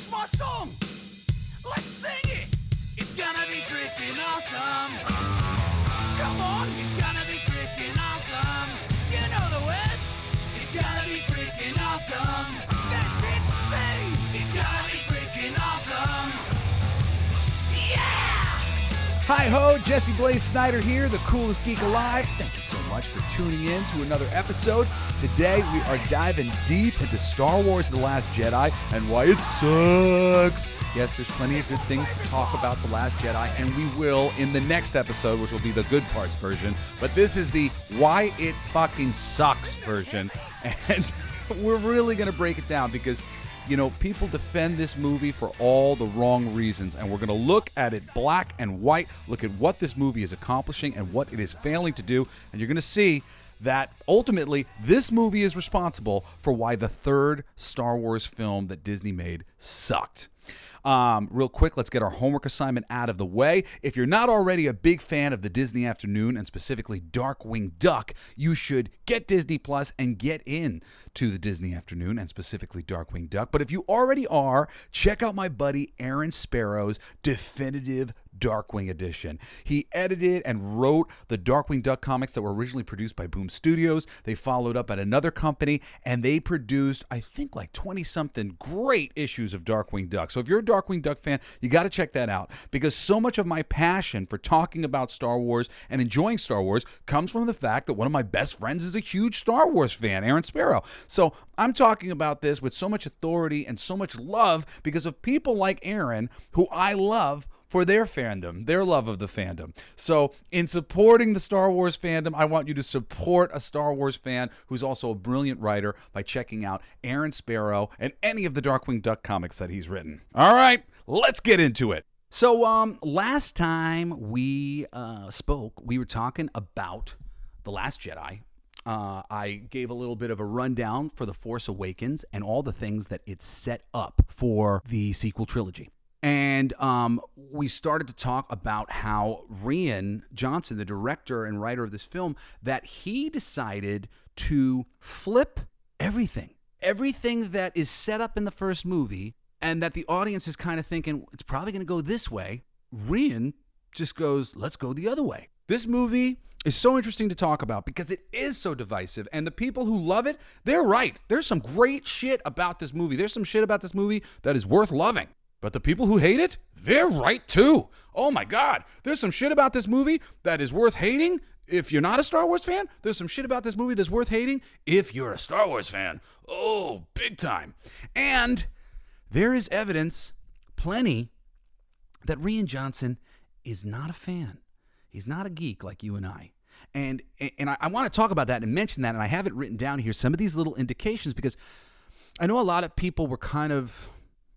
That's my song! Let's sing it! It's gonna be freaking awesome! Come on, it's gonna be freaking awesome! You know the words! It's gonna be freaking awesome! That's it, say! It's gonna be freaking awesome! Yeah! Hi ho, Jesse Blaze Snider here, the Coolest Geek Alive. Thank you so much for tuning in to another episode. Today we are diving deep into Star Wars The Last Jedi and why it sucks. Yes, there's plenty of good things to talk about The Last Jedi, and we will in the next episode, which will be the good parts version. But this is the why it fucking sucks version. And we're really going to break it down because, you know, people defend this movie for all the wrong reasons, and we're going to look at it black and white, look at what this movie is accomplishing and what it is failing to do, and you're going to see that ultimately this movie is responsible for why the third Star Wars film that Disney made sucked. Real quick, let's get our homework assignment out of the way. If you're not already a big fan of the Disney Afternoon and specifically Darkwing Duck, you should get Disney Plus and get in to the Disney Afternoon and specifically Darkwing Duck. But if you already are, check out my buddy Aaron Sparrow's definitive Darkwing edition. He edited and wrote the Darkwing Duck comics that were originally produced by Boom Studios. They followed up at another company, and they produced, I think, like 20-something great issues of Darkwing Duck. So if you're a Darkwing Duck fan, you got to check that out, because so much of my passion for talking about Star Wars and enjoying Star Wars comes from the fact that one of my best friends is a huge Star Wars fan, Aaron Sparrow. So I'm talking about this with so much authority and so much love because of people like Aaron, who I love for their fandom, their love of the fandom. So in supporting the Star Wars fandom, I want you to support a Star Wars fan who's also a brilliant writer by checking out Aaron Sparrow and any of the Darkwing Duck comics that he's written. All right, let's get into it. So last time we spoke, we were talking about The Last Jedi. I gave a little bit of a rundown for The Force Awakens and all the things that it set up for the sequel trilogy. And we started to talk about how Rian Johnson, the director and writer of this film, that he decided to flip everything that is set up in the first movie, and that the audience is kind of thinking, it's probably going to go this way. Rian just goes, let's go the other way. This movie is so interesting to talk about because it is so divisive, and the people who love it, they're right. There's some great shit about this movie. There's some shit about this movie that is worth loving. But the people who hate it, they're right too. Oh my God, there's some shit about this movie that is worth hating if you're not a Star Wars fan. There's some shit about this movie that's worth hating if you're a Star Wars fan. Oh, big time. And there is evidence, plenty, that Rian Johnson is not a fan. He's not a geek like you and I. And I want to talk about that and mention that, and I have it written down here, some of these little indications, because I know a lot of people were kind of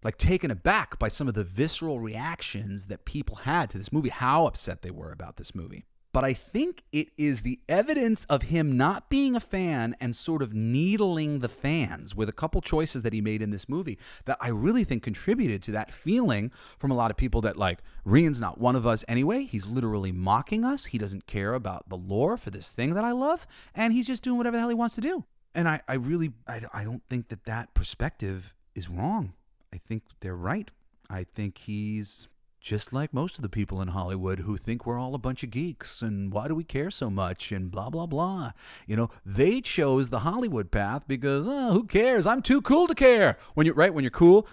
like taken aback by some of the visceral reactions that people had to this movie, how upset they were about this movie. But I think it is the evidence of him not being a fan and sort of needling the fans with a couple choices that he made in this movie that I really think contributed to that feeling from a lot of people that, like, Rian's not one of us anyway. He's literally mocking us. He doesn't care about the lore for this thing that I love, and he's just doing whatever the hell he wants to do. And I don't think that perspective is wrong. I think they're right. I think he's just like most of the people in Hollywood who think we're all a bunch of geeks and why do we care so much and blah, blah, blah. You know, they chose the Hollywood path because, who cares? I'm too cool to care. When you're cool,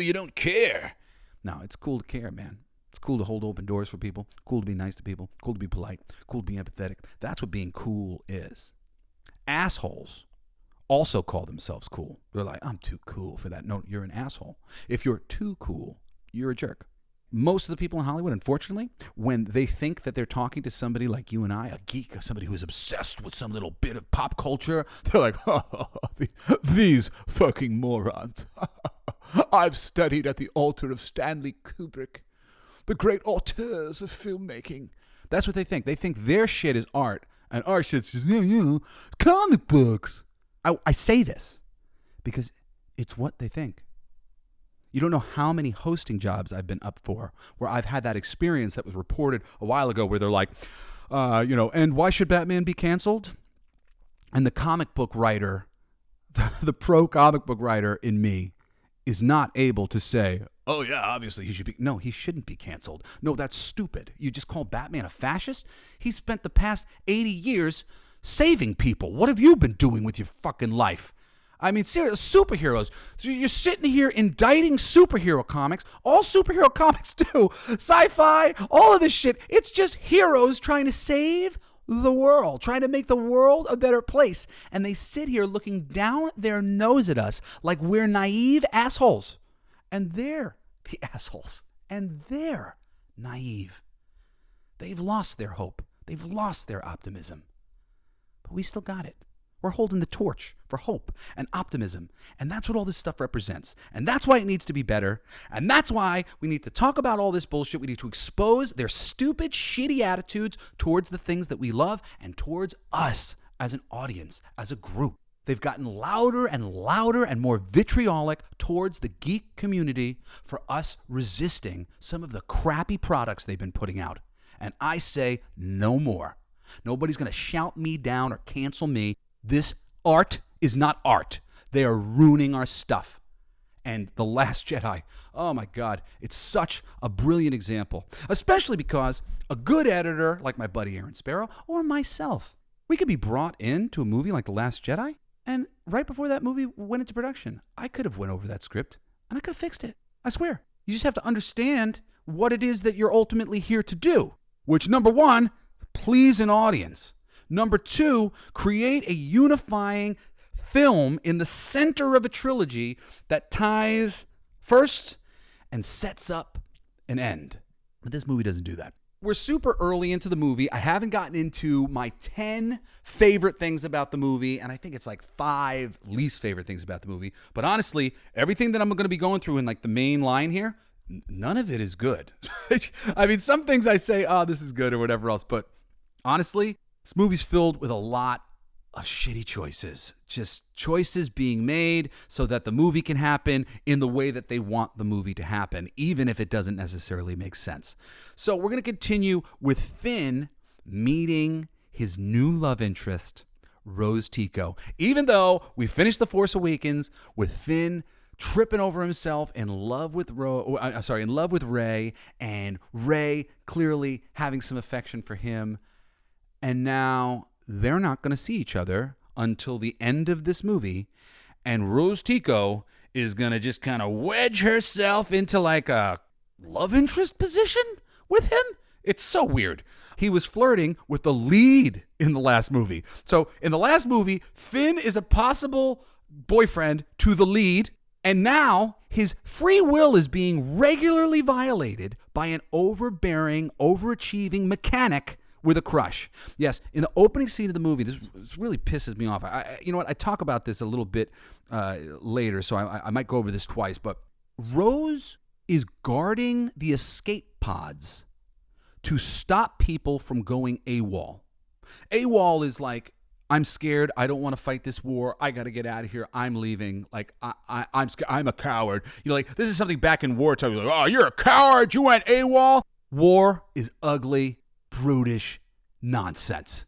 you don't care. No, it's cool to care, man. It's cool to hold open doors for people, cool to be nice to people, cool to be polite, cool to be empathetic. That's what being cool is. Assholes also call themselves cool. They're like, I'm too cool for that. No, you're an asshole. If you're too cool, you're a jerk. Most of the people in Hollywood, unfortunately, when they think that they're talking to somebody like you and I, a geek, somebody who's obsessed with some little bit of pop culture, they're like, these fucking morons. I've studied at the altar of Stanley Kubrick, the great auteurs of filmmaking. That's what they think. They think their shit is art, and our shit's just, comic books. I say this because it's what they think. You don't know how many hosting jobs I've been up for where I've had that experience that was reported a while ago where they're like, and why should Batman be canceled? And the comic book writer, the pro comic book writer in me is not able to say, oh yeah, obviously he should be. No, he shouldn't be canceled. No, that's stupid. You just call Batman a fascist? He spent the past 80 years saving people. What have you been doing with your fucking life? I mean, seriously, superheroes. So you're sitting here indicting superhero comics. All superhero comics do. Sci-fi, all of this shit. It's just heroes trying to save the world, trying to make the world a better place. And they sit here looking down their nose at us like we're naive assholes. And they're the assholes. And they're naive. They've lost their hope. They've lost their optimism. But we still got it. We're holding the torch for hope and optimism. And that's what all this stuff represents. And that's why it needs to be better. And that's why we need to talk about all this bullshit. We need to expose their stupid, shitty attitudes towards the things that we love and towards us as an audience, as a group. They've gotten louder and louder and more vitriolic towards the geek community for us resisting some of the crappy products they've been putting out. And I say no more. Nobody's going to shout me down or cancel me. This art is not art. They are ruining our stuff. And The Last Jedi, oh my God, it's such a brilliant example, especially because a good editor like my buddy Aaron Sparrow or myself, we could be brought into a movie like The Last Jedi, and right before that movie went into production, I could have went over that script and I could have fixed it. I swear. You just have to understand what it is that you're ultimately here to do, which, number one, please an audience. Number two, create a unifying film in the center of a trilogy that ties first and sets up an end. But this movie doesn't do that. We're super early into the movie. I haven't gotten into my 10 favorite things about the movie, and I think it's like 5 least favorite things about the movie. But honestly, everything that I'm going to be going through in like the main line here, none of it is good. I mean, some things I say, oh, this is good or whatever else, but honestly, this movie's filled with a lot of shitty choices. Just choices being made so that the movie can happen in the way that they want the movie to happen, even if it doesn't necessarily make sense. So we're going to continue with Finn meeting his new love interest, Rose Tico. Even though we finished The Force Awakens with Finn tripping over himself in love with Rey, and Rey clearly having some affection for him. And now they're not going to see each other until the end of this movie. And Rose Tico is going to just kind of wedge herself into like a love interest position with him. It's so weird. He was flirting with the lead in the last movie. So in the last movie, Finn is a possible boyfriend to the lead. And now his free will is being regularly violated by an overbearing, overachieving mechanic with a crush. Yes, in the opening scene of the movie, this really pisses me off. You know what? I talk about this a little bit later, so I might go over this twice. But Rose is guarding the escape pods to stop people from going AWOL. AWOL is like, I'm scared. I don't want to fight this war. I got to get out of here. I'm leaving. Like, I'm scared. I'm a coward. You're like, this is something back in wartime. You're like, oh, you're a coward. You went AWOL. War is ugly, brutish nonsense.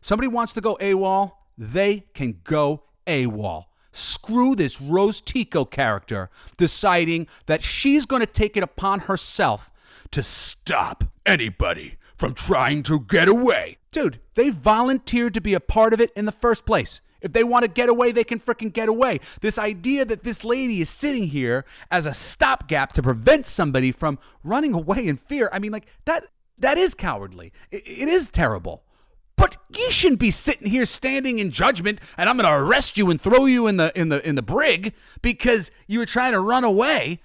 Somebody wants to go AWOL, they can go AWOL. Screw this Rose Tico character deciding that she's going to take it upon herself to stop anybody from trying to get away. Dude, they volunteered to be a part of it in the first place. If they want to get away, they can freaking get away. This idea that this lady is sitting here as a stopgap to prevent somebody from running away in fear, I mean, like, that is cowardly. It is terrible. But you shouldn't be sitting here standing in judgment and I'm going to arrest you and throw you in the brig because you were trying to run away.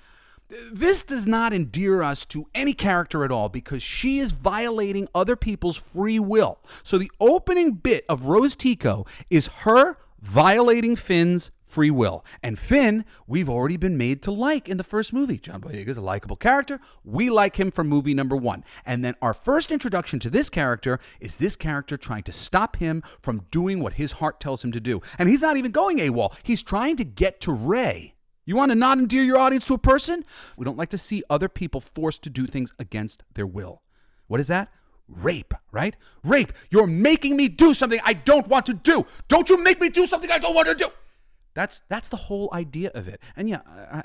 This does not endear us to any character at all because she is violating other people's free will. So the opening bit of Rose Tico is her violating Finn's free will. And Finn, we've already been made to like in the first movie. John Boyega's a likable character. We like him from movie number 1. And then our first introduction to this character is this character trying to stop him from doing what his heart tells him to do. And he's not even going AWOL. He's trying to get to Rey. You want to not endear your audience to a person? We don't like to see other people forced to do things against their will. What is that? Rape, right? Rape. You're making me do something I don't want to do. Don't you make me do something I don't want to do. That's the whole idea of it. And yeah,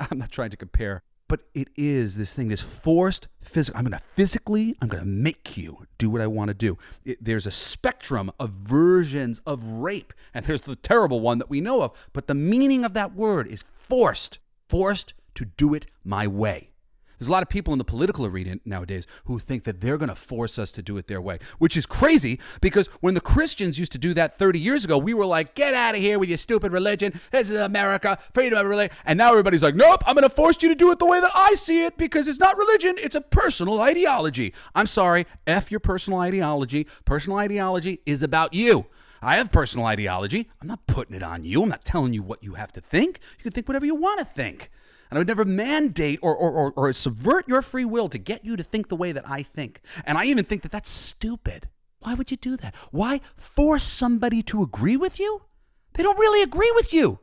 I'm not trying to compare, but it is this thing, this forced physical. I'm going to make you do what I want to do. There's a spectrum of versions of rape, and there's the terrible one that we know of. But the meaning of that word is forced to do it my way. There's a lot of people in the political arena nowadays who think that they're going to force us to do it their way, which is crazy because when the Christians used to do that 30 years ago, we were like, get out of here with your stupid religion. This is America, freedom of religion. And now everybody's like, nope, I'm going to force you to do it the way that I see it because it's not religion. It's a personal ideology. I'm sorry. F your personal ideology. Personal ideology is about you. I have personal ideology. I'm not putting it on you. I'm not telling you what you have to think. You can think whatever you want to think. And I would never mandate or subvert your free will to get you to think the way that I think. And I even think that that's stupid. Why would you do that? Why force somebody to agree with you? They don't really agree with you.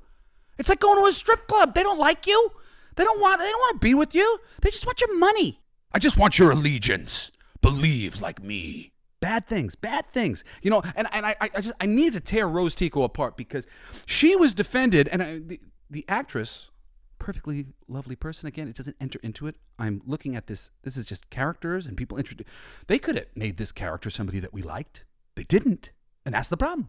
It's like going to a strip club. They don't like you. They don't want to be with you. They just want your money. I just want your allegiance. Believe like me. Bad things. You know, and I need to tear Rose Tico apart because she was defended, and the actress, perfectly lovely person. Again, it doesn't enter into it. I'm looking at this. This is just characters and people introduced. They could have made this character somebody that we liked. They didn't. And that's the problem.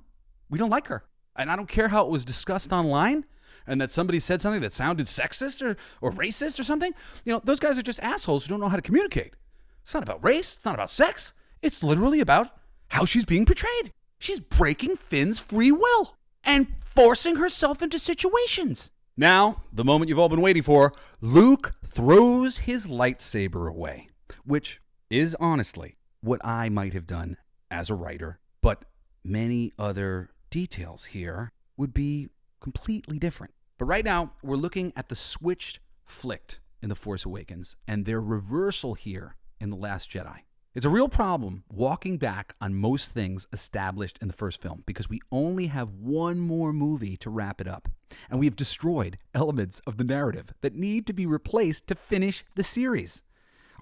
We don't like her. And I don't care how it was discussed online and that somebody said something that sounded sexist or racist or something. You know, those guys are just assholes who don't know how to communicate. It's not about race. It's not about sex. It's literally about how she's being portrayed. She's breaking Finn's free will and forcing herself into situations. Now, the moment you've all been waiting for, Luke throws his lightsaber away, which is honestly what I might have done as a writer, but many other details here would be completely different. But right now, we're looking at the switched flicked in The Force Awakens and their reversal here in The Last Jedi. It's a real problem walking back on most things established in the first film because we only have one more movie to wrap it up. And we have destroyed elements of the narrative that need to be replaced to finish the series.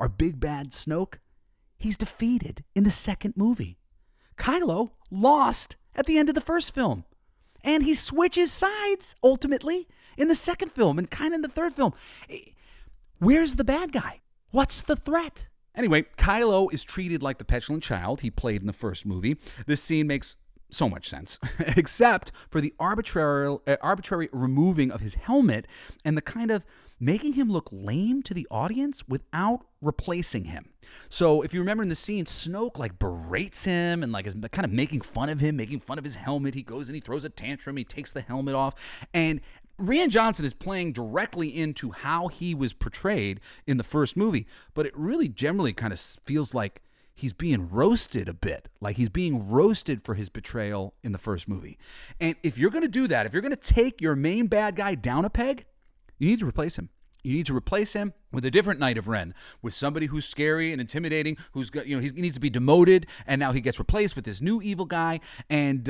Our big bad Snoke, he's defeated in the second movie. Kylo lost at the end of the first film. And he switches sides, ultimately, in the second film and kind of in the third film. Where's the bad guy? What's the threat? Anyway, Kylo is treated like the petulant child he played in the first movie. This scene makes so much sense, except for the arbitrary removing of his helmet and the kind of making him look lame to the audience without replacing him. So if you remember in the scene, Snoke like berates him and like is kind of making fun of him, making fun of his helmet. He goes and he throws a tantrum. He takes the helmet off, and Rian Johnson is playing directly into how he was portrayed in the first movie, but it really generally kind of feels like he's being roasted a bit, like he's being roasted for his betrayal in the first movie. And if you're going to do that, if you're going to take your main bad guy down a peg, you need to replace him. You need to replace him with a different Knight of Ren, with somebody who's scary and intimidating, who's got, he needs to be demoted, and now he gets replaced with this new evil guy. And,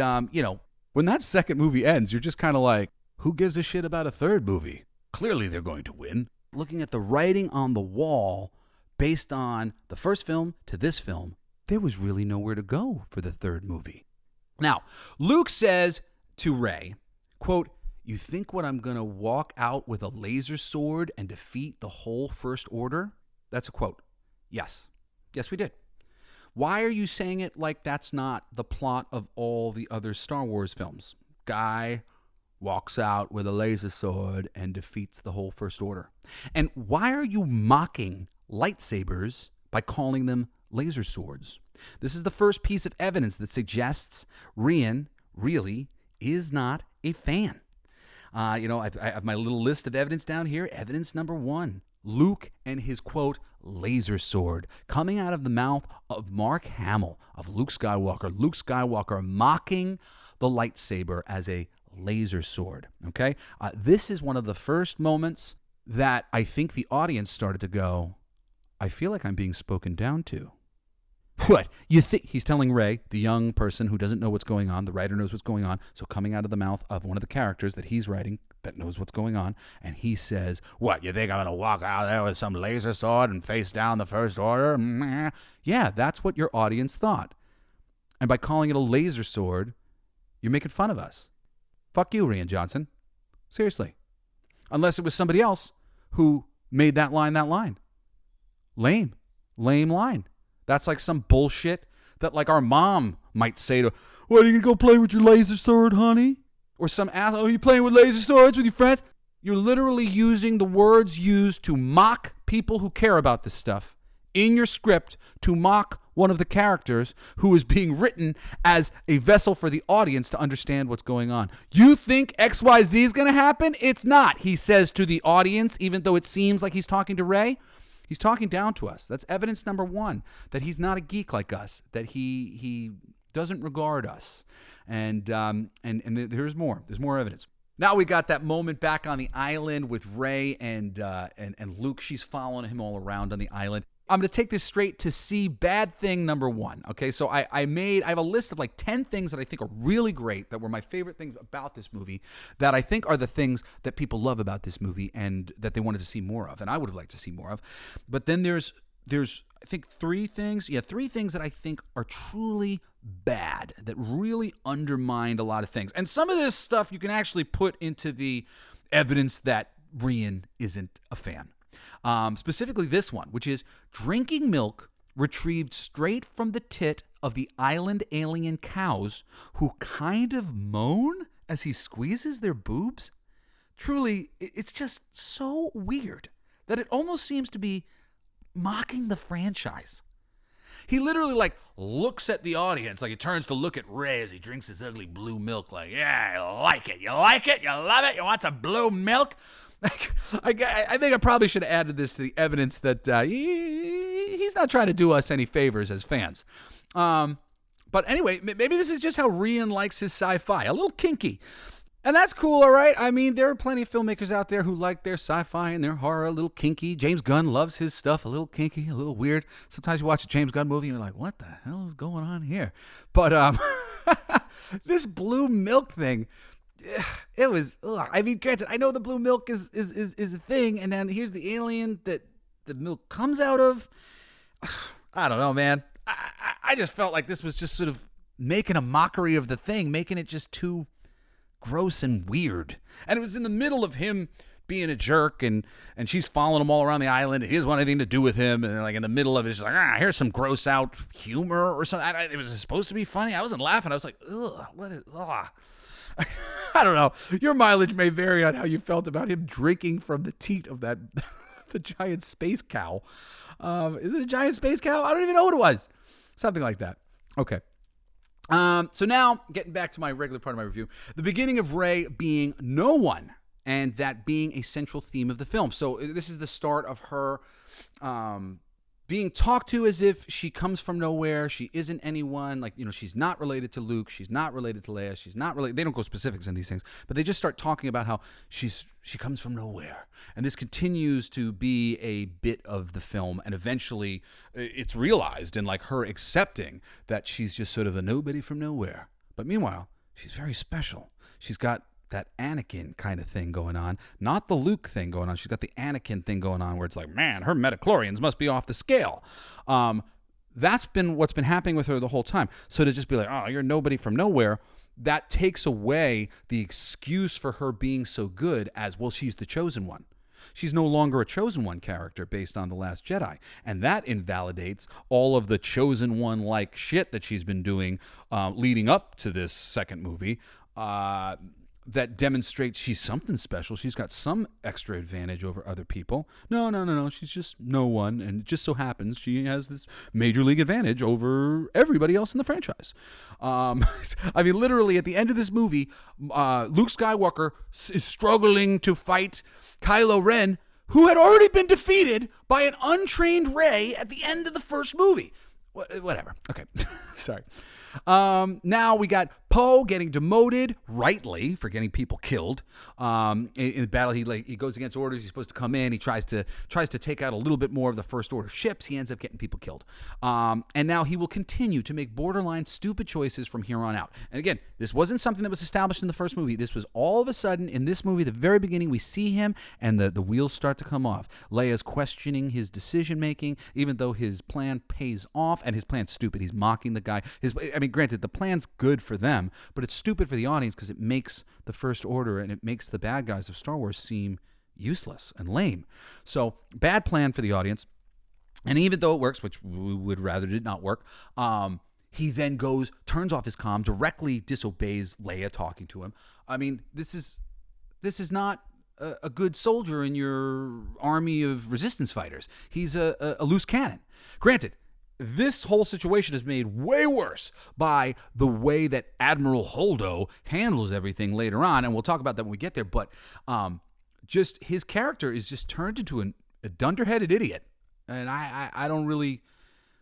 when that second movie ends, you're just kind of like, who gives a shit about a third movie? Clearly they're going to win. Looking at the writing on the wall based on the first film to this film, there was really nowhere to go for the third movie. Now, Luke says to Rey, quote, "You think what I'm going to walk out with a laser sword and defeat the whole First Order?" That's a quote. Yes. Yes, we did. Why are you saying it like that's not the plot of all the other Star Wars films? Guy walks out with a laser sword and defeats the whole First Order. And why are you mocking lightsabers by calling them laser swords? This is the first piece of evidence that suggests Rian really is not a fan. I have my little list of evidence down here. Evidence number 1, Luke and his, quote, laser sword coming out of the mouth of Mark Hamill of Luke Skywalker. Luke Skywalker mocking the lightsaber as a laser sword, okay? This is one of the first moments that I think the audience started to go, I feel like I'm being spoken down to. What? You think he's telling Rey, the young person who doesn't know what's going on, the writer knows what's going on, so coming out of the mouth of one of the characters that he's writing that knows what's going on, and he says, what, you think I'm going to walk out there with some laser sword and face down the First Order? Meh. Yeah, that's what your audience thought. And by calling it a laser sword, you're making fun of us. Fuck you, Rian Johnson. Seriously. Unless it was somebody else who made that line that line. Lame line. That's like some bullshit that like our mom might say to, what, are you going to go play with your laser sword, honey? Or some asshole, you playing with laser swords with your friends? You're literally using the words used to mock people who care about this stuff in your script, to mock one of the characters who is being written as a vessel for the audience to understand what's going on. You think XYZ is going to happen? It's not, he says to the audience, even though it seems like he's talking to Rey. He's talking down to us. That's evidence number one, that he's not a geek like us, that he doesn't regard us. And there's more. There's more evidence. Now we got that moment back on the island with Rey and Luke. She's following him all around on the island. I'm going to take this straight to see bad thing number one. Okay, so I have a list of like 10 things that I think are really great, that were my favorite things about this movie, that I think are the things that people love about this movie and that they wanted to see more of, and I would have liked to see more of. But then there's I think three things that I think are truly bad, that really undermined a lot of things. And some of this stuff you can actually put into the evidence that Rian isn't a fan. Specifically this one, which is drinking milk retrieved straight from the tit of the island alien cows who kind of moan as he squeezes their boobs. Truly, it's just so weird that it almost seems to be mocking the franchise. He literally like looks at the audience, like he turns to look at Rey as he drinks his ugly blue milk, like, yeah, I like it. You like it? You love it? You want some blue milk? I think I probably should have added this to the evidence that he's not trying to do us any favors as fans. But anyway, maybe this is just how Rian likes his sci-fi, a little kinky. And that's cool, all right? I mean, there are plenty of filmmakers out there who like their sci-fi and their horror a little kinky. James Gunn loves his stuff a little kinky, a little weird. Sometimes you watch a James Gunn movie and you're like, what the hell is going on here? But this blue milk thing, it was, I mean, granted, I know the blue milk is a thing, and then here's the alien that the milk comes out of. I don't know, man. I just felt like this was just sort of making a mockery of the thing, making it just too gross and weird. And it was in the middle of him being a jerk, and she's following him all around the island, and he doesn't want anything to do with him, and like in the middle of it, it's just like, here's some gross out humor or something. It was supposed to be funny. I wasn't laughing. I was like, I don't know. Your mileage may vary on how you felt about him drinking from the teat of that the giant space cow. Is it a giant space cow? I don't even know what it was. Something like that. Okay. So now, getting back to my regular part of my review, the beginning of Rey being no one, and that being a central theme of the film. So this is the start of her being talked to as if she comes from nowhere. She isn't anyone. Like, she's not related to Luke. She's not related to Leia. She's not related. They don't go specifics in these things, but they just start talking about how she comes from nowhere. And this continues to be a bit of the film. And eventually it's realized in like her accepting that she's just sort of a nobody from nowhere. But meanwhile, she's very special. She's got that Anakin kind of thing going on, not the Luke thing going on. She's got the Anakin thing going on where it's like, man, her midichlorians must be off the scale. That's been what's been happening with her the whole time. So to just be like, oh, you're nobody from nowhere, that takes away the excuse for her being so good as, well, she's the chosen one. She's no longer a chosen one character based on The Last Jedi. And that invalidates all of the chosen one-like shit that she's been doing leading up to this second movie. That demonstrates she's something special. She's got some extra advantage over other people. No. She's just no one, and it just so happens she has this major league advantage over everybody else in the franchise. I mean, literally, at the end of this movie, Luke Skywalker is struggling to fight Kylo Ren, who had already been defeated by an untrained Rey at the end of the first movie. Whatever. Okay. Sorry. Now we got Poe getting demoted, rightly, for getting people killed. In the battle, he goes against orders. He's supposed to come in. He tries to take out a little bit more of the First Order ships. He ends up getting people killed. And now he will continue to make borderline stupid choices from here on out. And again, this wasn't something that was established in the first movie. This was all of a sudden in this movie, the very beginning, we see him and the wheels start to come off. Leia's questioning his decision making, even though his plan pays off, and his plan's stupid. He's mocking the guy. mean, granted, the plan's good for them, but it's stupid for the audience because it makes the First Order and it makes the bad guys of Star Wars seem useless and lame. So bad plan for the audience. And even though it works, which we would rather did not work, he then turns off his comm, directly disobeys Leia talking to him. I mean, this is not a good soldier in your army of resistance fighters. He's a loose cannon. Granted, this whole situation is made way worse by the way that Admiral Holdo handles everything later on, and we'll talk about that when we get there. But just his character is just turned into a dunderheaded idiot, and I don't really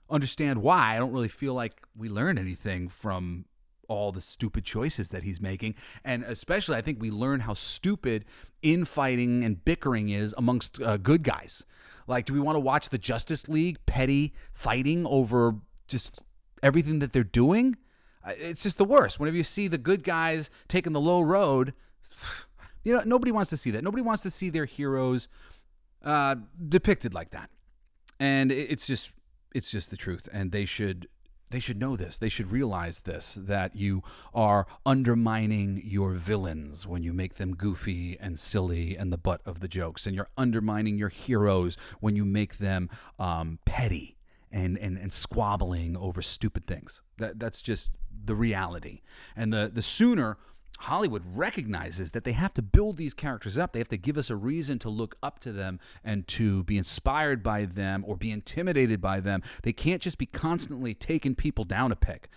understand why. I don't really feel like we learn anything from all the stupid choices that he's making, and especially I think we learn how stupid infighting and bickering is amongst good guys. Like, do we want to watch the Justice League petty fighting over just everything that they're doing? It's just the worst. Whenever you see the good guys taking the low road, nobody wants to see that. Nobody wants to see their heroes depicted like that. And it's just the truth. And they should know this. They should realize this, that you are undermining your villains when you make them goofy and silly and the butt of the jokes. And you're undermining your heroes when you make them petty and squabbling over stupid things. That's just the reality. And the sooner Hollywood recognizes that they have to build these characters up, they have to give us a reason to look up to them and to be inspired by them or be intimidated by them. They can't just be constantly taking people down a peg.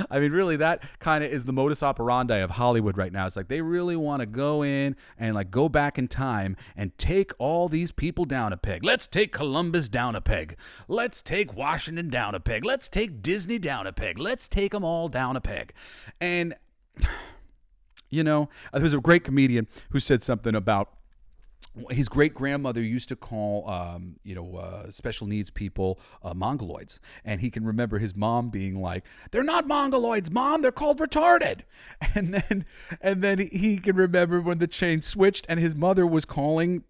I mean, really, that kind of is the modus operandi of Hollywood right now. It's like they really want to go in and like go back in time and take all these people down a peg. Let's take Columbus down a peg. Let's take Washington down a peg. Let's take Disney down a peg. Let's take them all down a peg. And there was a great comedian who said something about his great-grandmother used to call, special needs people mongoloids. And he can remember his mom being like, "They're not mongoloids, Mom. They're called retarded." And then he can remember when the chain switched and his mother was calling,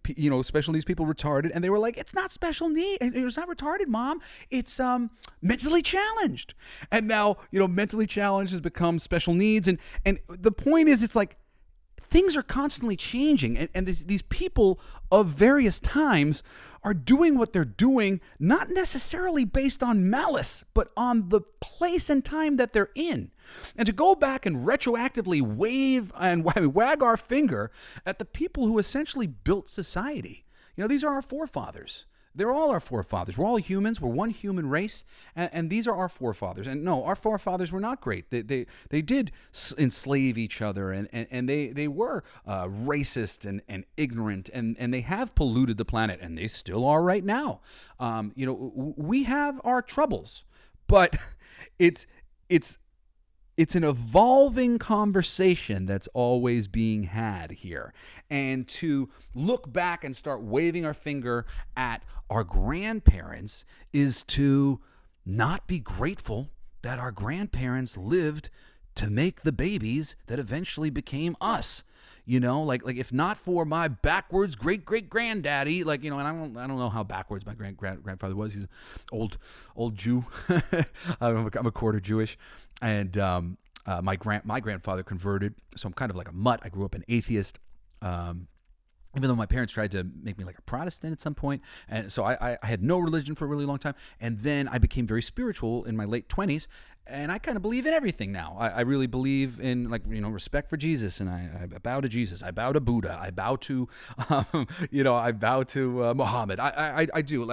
special needs people retarded. And they were like, "It's not special need. It's not retarded, Mom. It's mentally challenged." And now, mentally challenged has become special needs. And the point is, it's like, things are constantly changing, and these people of various times are doing what they're doing, not necessarily based on malice, but on the place and time that they're in. And to go back and retroactively wave and wag our finger at the people who essentially built society. These are our forefathers. They're all our forefathers. We're all humans. We're one human race, and these are our forefathers. And no, our forefathers were not great. They did enslave each other, and they were racist and ignorant, and they have polluted the planet, and they still are right now. We have our troubles, but it's an evolving conversation that's always being had here. And to look back and start waving our finger at our grandparents is to not be grateful that our grandparents lived to make the babies that eventually became us. Like if not for my backwards great-great-granddaddy, and I don't know how backwards my grandfather was. He's an old Jew. I'm a quarter Jewish, and my grandfather converted, so I'm kind of like a mutt. I grew up an atheist. Even though my parents tried to make me like a Protestant at some point. And so I had no religion for a really long time. And then I became very spiritual in my late 20s. And I kind of believe in everything now. I really believe in respect for Jesus. And I bow to Jesus. I bow to Buddha. I bow to, I bow to Muhammad. I do.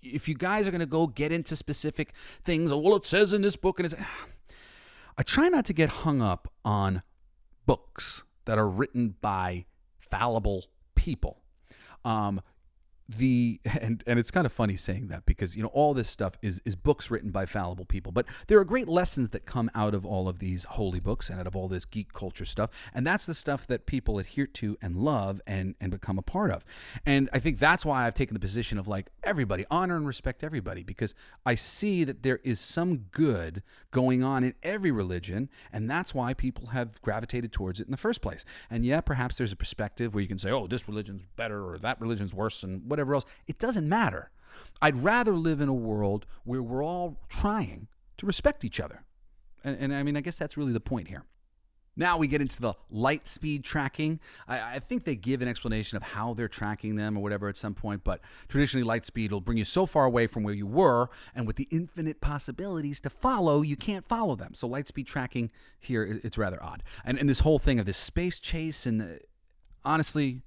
If you guys are going to go get into specific things, well, it says in this book. And I try not to get hung up on books that are written by fallible people. And it's kind of funny saying that because all this stuff is books written by fallible people, but there are great lessons that come out of all of these holy books and out of all this geek culture stuff, and that's the stuff that people adhere to and love and become a part of. And I think that's why I've taken the position of like, everybody, honor and respect everybody, because I see that there is some good going on in every religion, and that's why people have gravitated towards it in the first place. And yeah, perhaps there's a perspective where you can say, oh, this religion's better or that religion's worse and whatever else. It doesn't matter. I'd rather live in a world where we're all trying to respect each other. And I mean, I guess that's really the point here. Now we get into the light speed tracking. I think they give an explanation of how they're tracking them or whatever at some point, but traditionally light speed will bring you so far away from where you were, and with the infinite possibilities to follow, you can't follow them. So light speed tracking here, it's rather odd. And this whole thing of this space chase, and honestly,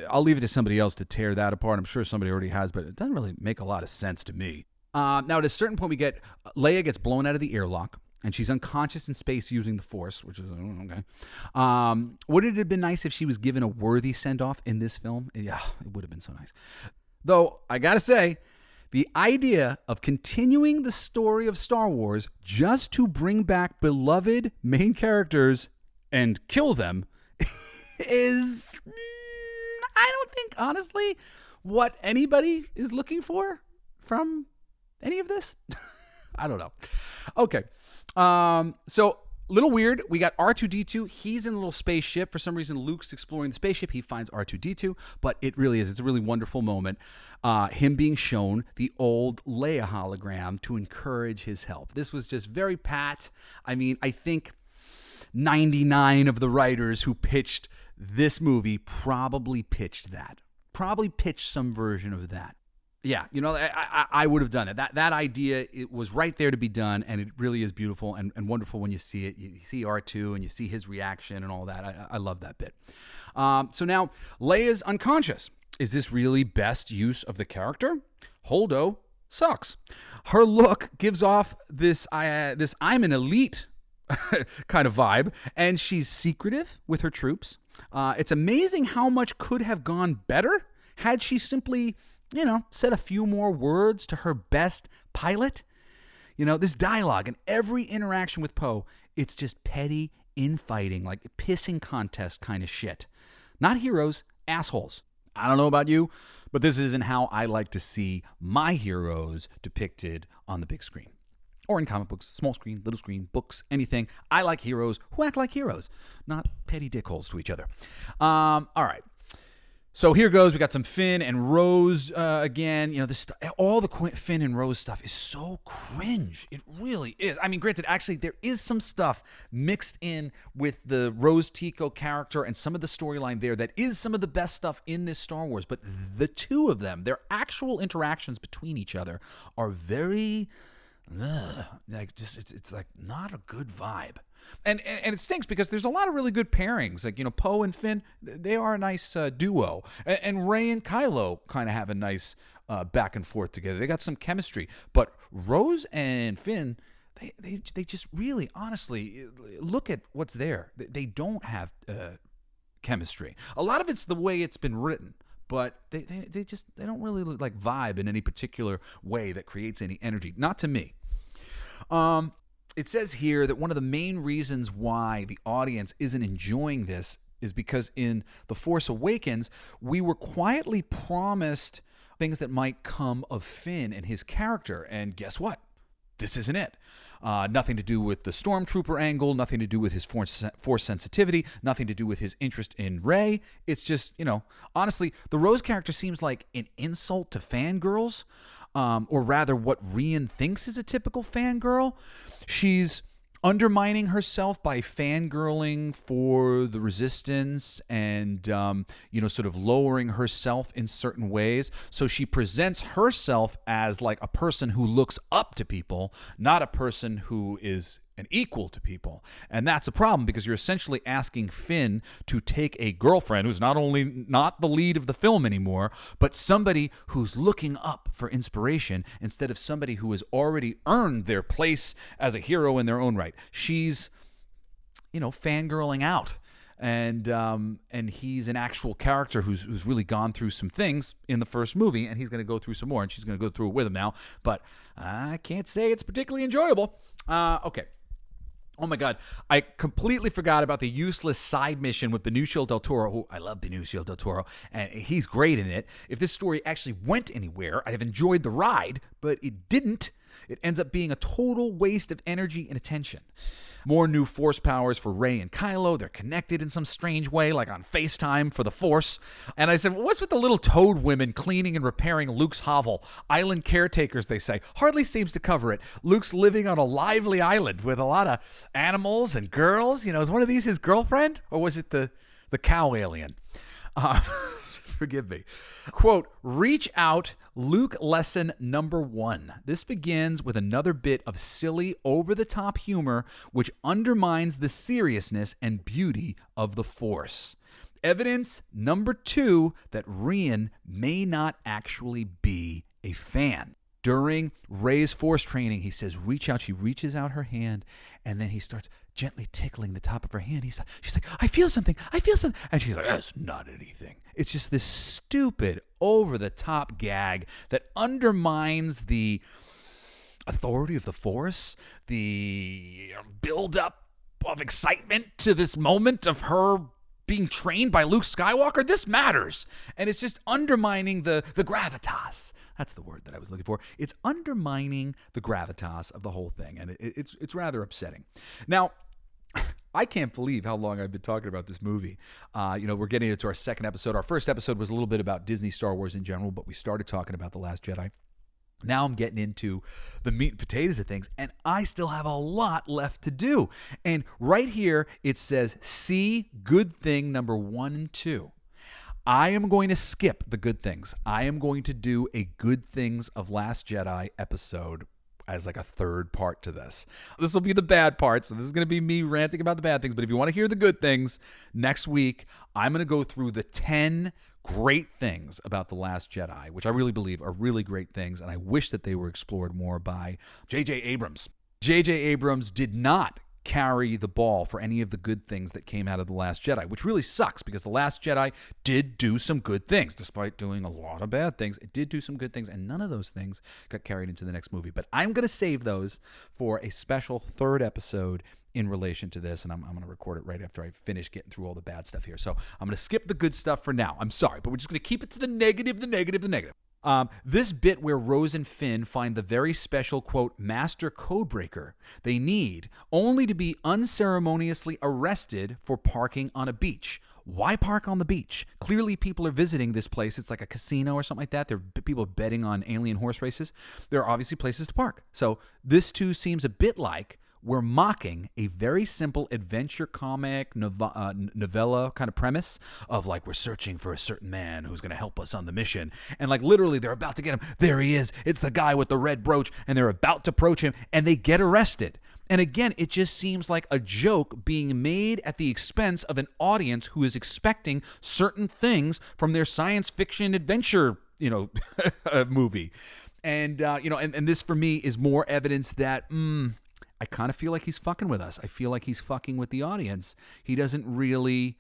I'll leave it to somebody else to tear that apart. I'm sure somebody already has, but it doesn't really make a lot of sense to me. Now at a certain point we get, Leia gets blown out of the airlock, and she's unconscious in space using the Force, which is, okay. Wouldn't it have been nice if she was given a worthy send-off in this film? Yeah, it would have been so nice. Though, I gotta say, the idea of continuing the story of Star Wars just to bring back beloved main characters and kill them is, I don't think, honestly, what anybody is looking for from any of this. I don't know. Okay. So little weird. We got R2-D2. He's in a little spaceship. For some reason, Luke's exploring the spaceship. He finds R2-D2, but it really is. It's a really wonderful moment. Him being shown the old Leia hologram to encourage his help. This was just very pat. I mean, I think 99 of the writers who pitched this movie probably pitched that. Probably pitched some version of that. Yeah, you know, I would have done it. That idea, it was right there to be done, and it really is beautiful and wonderful when you see it. You see R2 and you see his reaction and all that. I love that bit. So now, Leia's unconscious. Is this really best use of the character? Holdo sucks. Her look gives off this I'm an elite kind of vibe, and she's secretive with her troops. It's amazing how much could have gone better had she simply, said a few more words to her best pilot. This dialogue and every interaction with Poe, it's just petty infighting, like pissing contest kind of shit. Not heroes, assholes. I don't know about you, but this isn't how I like to see my heroes depicted on the big screen. Or in comic books, small screen, little screen, books, anything. I like heroes who act like heroes, not petty dickholes to each other. All right. So here goes. We got some Finn and Rose again. All the Finn and Rose stuff is so cringe. It really is. I mean, granted, actually, there is some stuff mixed in with the Rose Tico character and some of the storyline there that is some of the best stuff in this Star Wars. But the two of them, their actual interactions between each other are very... it's like not a good vibe, and it stinks because there's a lot of really good pairings. Like Poe and Finn, they are a nice duo, and Rey and Kylo kind of have a nice back and forth together. They got some chemistry, but Rose and Finn, they just really, honestly, look at what's there. They don't have chemistry. A lot of it's the way it's been written. But they don't really look like vibe in any particular way that creates any energy. Not to me. It says here that one of the main reasons why the audience isn't enjoying this is because in The Force Awakens, we were quietly promised things that might come of Finn and his character. And guess what? This isn't it. Nothing to do with the Stormtrooper angle, nothing to do with his force sensitivity, nothing to do with his interest in Rey. It's just, honestly, the Rose character seems like an insult to fangirls, or rather what Rian thinks is a typical fangirl. She's undermining herself by fangirling for the Resistance and, sort of lowering herself in certain ways. So she presents herself as like a person who looks up to people, not a person who is an equal to people. And that's a problem because you're essentially asking Finn to take a girlfriend who's not only not the lead of the film anymore, but somebody who's looking up for inspiration instead of somebody who has already earned their place as a hero in their own right. She's, fangirling out. And he's an actual character who's really gone through some things in the first movie, and he's going to go through some more, and she's going to go through it with him now. But I can't say it's particularly enjoyable. Okay. Oh my God, I completely forgot about the useless side mission with Benicio del Toro, who I love Benicio del Toro, and he's great in it. If this story actually went anywhere, I'd have enjoyed the ride, but it didn't. It ends up being a total waste of energy and attention. More new Force powers for Rey and Kylo. They're connected in some strange way, like on FaceTime for the Force. And I said, what's with the little toad women cleaning and repairing Luke's hovel? Island caretakers, they say. Hardly seems to cover it. Luke's living on a lively island with a lot of animals and girls. Is one of these his girlfriend? Or was it the cow alien? Forgive me. Quote, reach out, Luke lesson number 1. This begins with another bit of silly, over-the-top humor, which undermines the seriousness and beauty of the Force. Evidence number 2 that Rian may not actually be a fan. During Rey's Force training, he says, reach out. She reaches out her hand, and then he starts gently tickling the top of her hand. She's like, I feel something. And she's like, that's not anything. It's just this stupid, over-the-top gag that undermines the authority of the Force, the build-up of excitement to this moment of her being trained by Luke Skywalker. This matters. And it's just undermining the gravitas. That's the word that I was looking for. It's undermining the gravitas of the whole thing. And it's rather upsetting. Now, I can't believe how long I've been talking about this movie. We're getting into our second episode. Our first episode was a little bit about Disney Star Wars in general, but we started talking about The Last Jedi. Now I'm getting into the meat and potatoes of things, and I still have a lot left to do. And right here, it says, see good thing number 1 and 2. I am going to skip the good things. I am going to do a good things of Last Jedi episode as like a third part to this. This will be the bad part, so this is going to be me ranting about the bad things. But if you want to hear the good things, next week, I'm going to go through the 10 great things about The Last Jedi, which I really believe are really great things, and I wish that they were explored more by J.J. Abrams. J.J. Abrams did not carry the ball for any of the good things that came out of The Last Jedi, which really sucks because The Last Jedi did do some good things. Despite doing a lot of bad things, it did do some good things, and none of those things got carried into the next movie. But I'm going to save those for a special third episode in relation to this, and I'm going to record it right after I finish getting through all the bad stuff here. So I'm going to skip the good stuff for now. I'm sorry, but we're just going to keep it to the negative. This bit where Rose and Finn find the very special, quote, master codebreaker they need only to be unceremoniously arrested for parking on a beach. Why park on the beach? Clearly people are visiting this place. It's like a casino or something like that. There are people betting on alien horse races. There are obviously places to park. So this too seems a bit like we're mocking a very simple adventure comic novella kind of premise of like we're searching for a certain man who's going to help us on the mission. And like literally they're about to get him. There he is. It's the guy with the red brooch. And they're about to approach him and they get arrested. And again, it just seems like a joke being made at the expense of an audience who is expecting certain things from their science fiction adventure, movie. And this for me is more evidence that, I kind of feel like he's fucking with us. I feel like he's fucking with the audience. He doesn't really,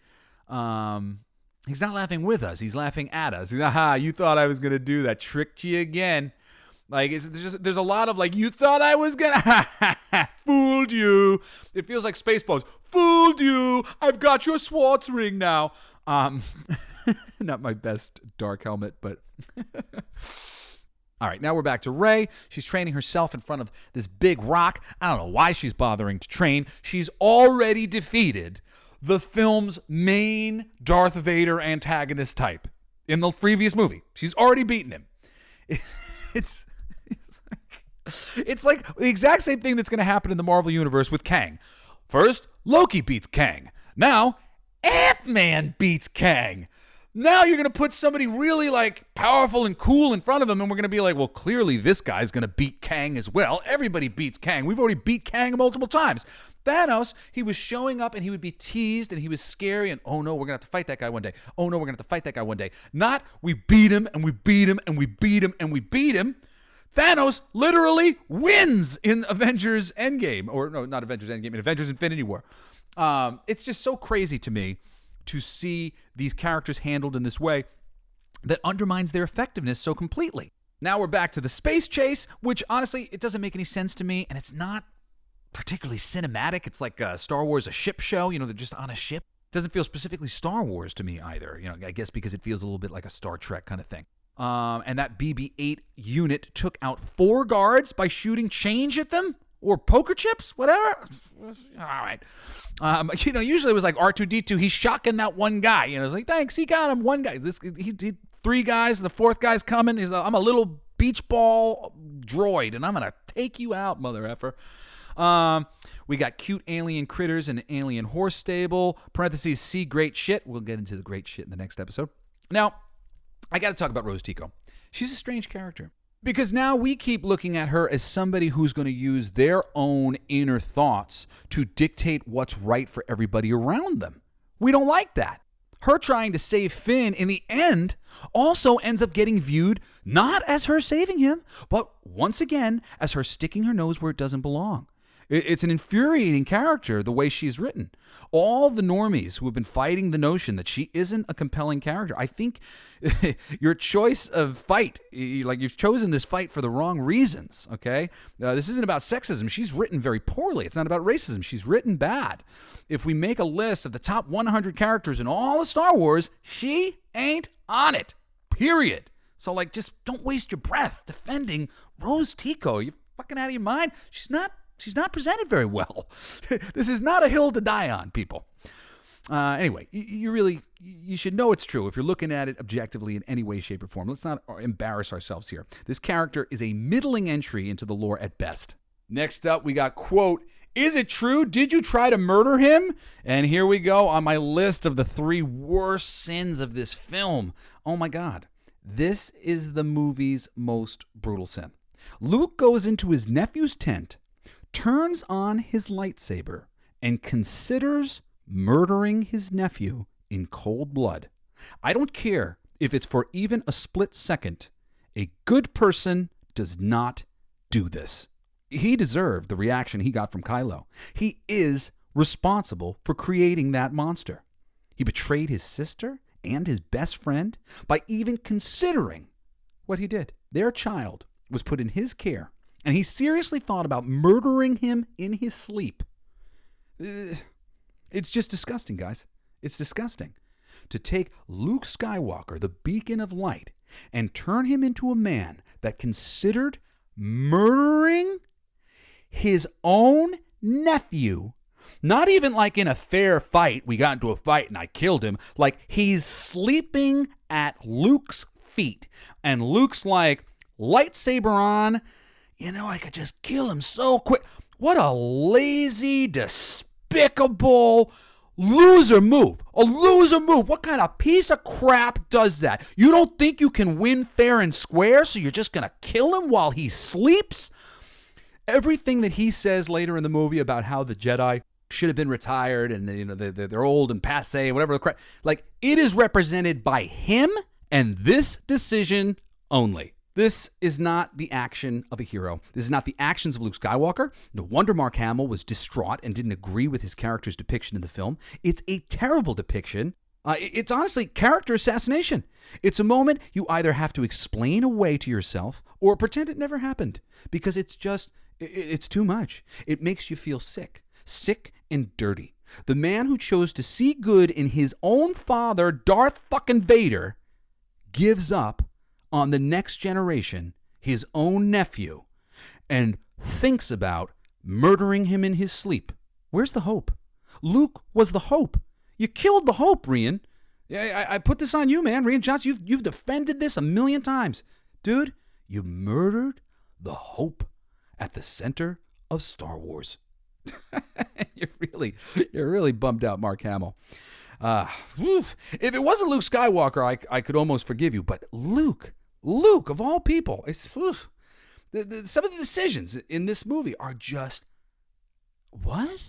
he's not laughing with us. He's laughing at us. He's, aha, you thought I was going to do that. Tricked you again. Like, there's a lot of like, you thought I was going to, fooled you. It feels like Spaceballs. Fooled you. I've got your Swartz ring now. Not my best Dark Helmet, but... All right, now we're back to Rey. She's training herself in front of this big rock. I don't know why she's bothering to train. She's already defeated the film's main Darth Vader antagonist type in the previous movie. She's already beaten him. It's like the exact same thing that's going to happen in the Marvel Universe with Kang. First, Loki beats Kang. Now, Ant-Man beats Kang. Now you're going to put somebody really like powerful and cool in front of him and we're going to be like, well, clearly this guy's going to beat Kang as well. Everybody beats Kang. We've already beat Kang multiple times. Thanos, he was showing up and he would be teased and he was scary and, oh no, we're going to have to fight that guy one day. Oh no, we're going to have to fight that guy one day. Not we beat him and we beat him and we beat him and we beat him. Thanos literally wins in Avengers Endgame. Or no, not Avengers Endgame, in Avengers Infinity War. It's just so crazy to me to see these characters handled in this way that undermines their effectiveness so completely. Now we're back to the space chase, which honestly, it doesn't make any sense to me, and it's not particularly cinematic. It's like Star Wars, a ship show. They're just on a ship. It doesn't feel specifically Star Wars to me either. I guess because it feels a little bit like a Star Trek kind of thing. And that BB-8 unit took out 4 guards by shooting change at them? or poker chips, whatever. All right. Usually it was like R2-D2. He's shocking that one guy. It's like, thanks, he got him. One guy. He 3 guys. The 4th guy's coming. I'm a little beach ball droid, and I'm gonna take you out, mother effer. We got cute alien critters in an alien horse stable. Parentheses, see great shit. We'll get into the great shit in the next episode. Now, I got to talk about Rose Tico. She's a strange character. Because now we keep looking at her as somebody who's going to use their own inner thoughts to dictate what's right for everybody around them. We don't like that. Her trying to save Finn in the end also ends up getting viewed not as her saving him, but once again as her sticking her nose where it doesn't belong. It's an infuriating character, the way she's written. All the normies who have been fighting the notion that she isn't a compelling character, I think your choice of fight, you've chosen this fight for the wrong reasons, okay? This isn't about sexism. She's written very poorly. It's not about racism. She's written bad. If we make a list of the top 100 characters in all of Star Wars, she ain't on it, period. So, just don't waste your breath defending Rose Tico. You're fucking out of your mind. She's not presented very well. This is not a hill to die on, people. Anyway, you should know it's true if you're looking at it objectively in any way, shape, or form. Let's not embarrass ourselves here. This character is a middling entry into the lore at best. Next up, we got, quote, is it true? Did you try to murder him? And here we go on my list of the 3 worst sins of this film. Oh my God. This is the movie's most brutal sin. Luke goes into his nephew's tent, turns on his lightsaber, and considers murdering his nephew in cold blood. I don't care if it's for even a split second. A good person does not do this. He deserved the reaction he got from Kylo. He is responsible for creating that monster. He betrayed his sister and his best friend by even considering what he did. Their child was put in his care, and he seriously thought about murdering him in his sleep. It's just disgusting, guys. It's disgusting. To take Luke Skywalker, the beacon of light, and turn him into a man that considered murdering his own nephew. Not even like in a fair fight, we got into a fight and I killed him. Like he's sleeping at Luke's feet. And Luke's like, lightsaber on, I could just kill him so quick. What a lazy, despicable loser move. A loser move. What kind of piece of crap does that? You don't think you can win fair and square, so you're just going to kill him while he sleeps? Everything that he says later in the movie about how the Jedi should have been retired and they're old and passé, whatever the crap, it is represented by him and this decision only. This is not the action of a hero. This is not the actions of Luke Skywalker. No wonder Mark Hamill was distraught and didn't agree with his character's depiction in the film. It's a terrible depiction. It's honestly character assassination. It's a moment you either have to explain away to yourself or pretend it never happened because it's too much. It makes you feel sick and dirty. The man who chose to see good in his own father, Darth fucking Vader, gives up on the next generation, his own nephew, and thinks about murdering him in his sleep. Where's the hope? Luke was the hope. You killed the hope, Rian. I put this on you, man. Rian Johnson, you've defended this 1,000,000 times. Dude, you murdered the hope at the center of Star Wars. You're really bummed out, Mark Hamill. If it wasn't Luke Skywalker, I could almost forgive you. But Luke of all people, some of the decisions in this movie are just what?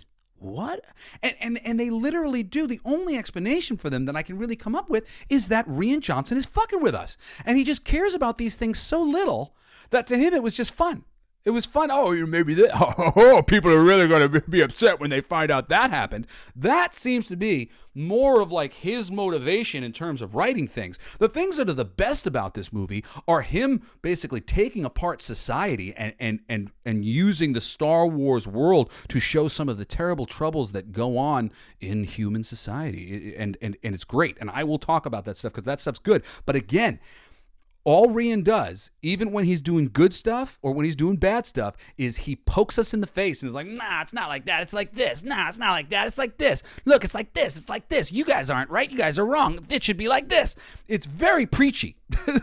And they literally do. The only explanation for them that I can really come up with is that Rian Johnson is fucking with us, and he just cares about these things so little that to him it was just fun. It was fun. Oh, maybe that. Oh, people are really going to be upset when they find out that happened. That seems to be more of his motivation in terms of writing things. The things that are the best about this movie are him basically taking apart society and using the Star Wars world to show some of the terrible troubles that go on in human society. And it's great. And I will talk about that stuff because that stuff's good. But again, All Rian does, even when he's doing good stuff or when he's doing bad stuff, is he pokes us in the face and is like, nah, it's not like that. It's like this. Nah, it's not like that. It's like this. Look, it's like this. It's like this. You guys aren't right. You guys are wrong. It should be like this. It's very preachy.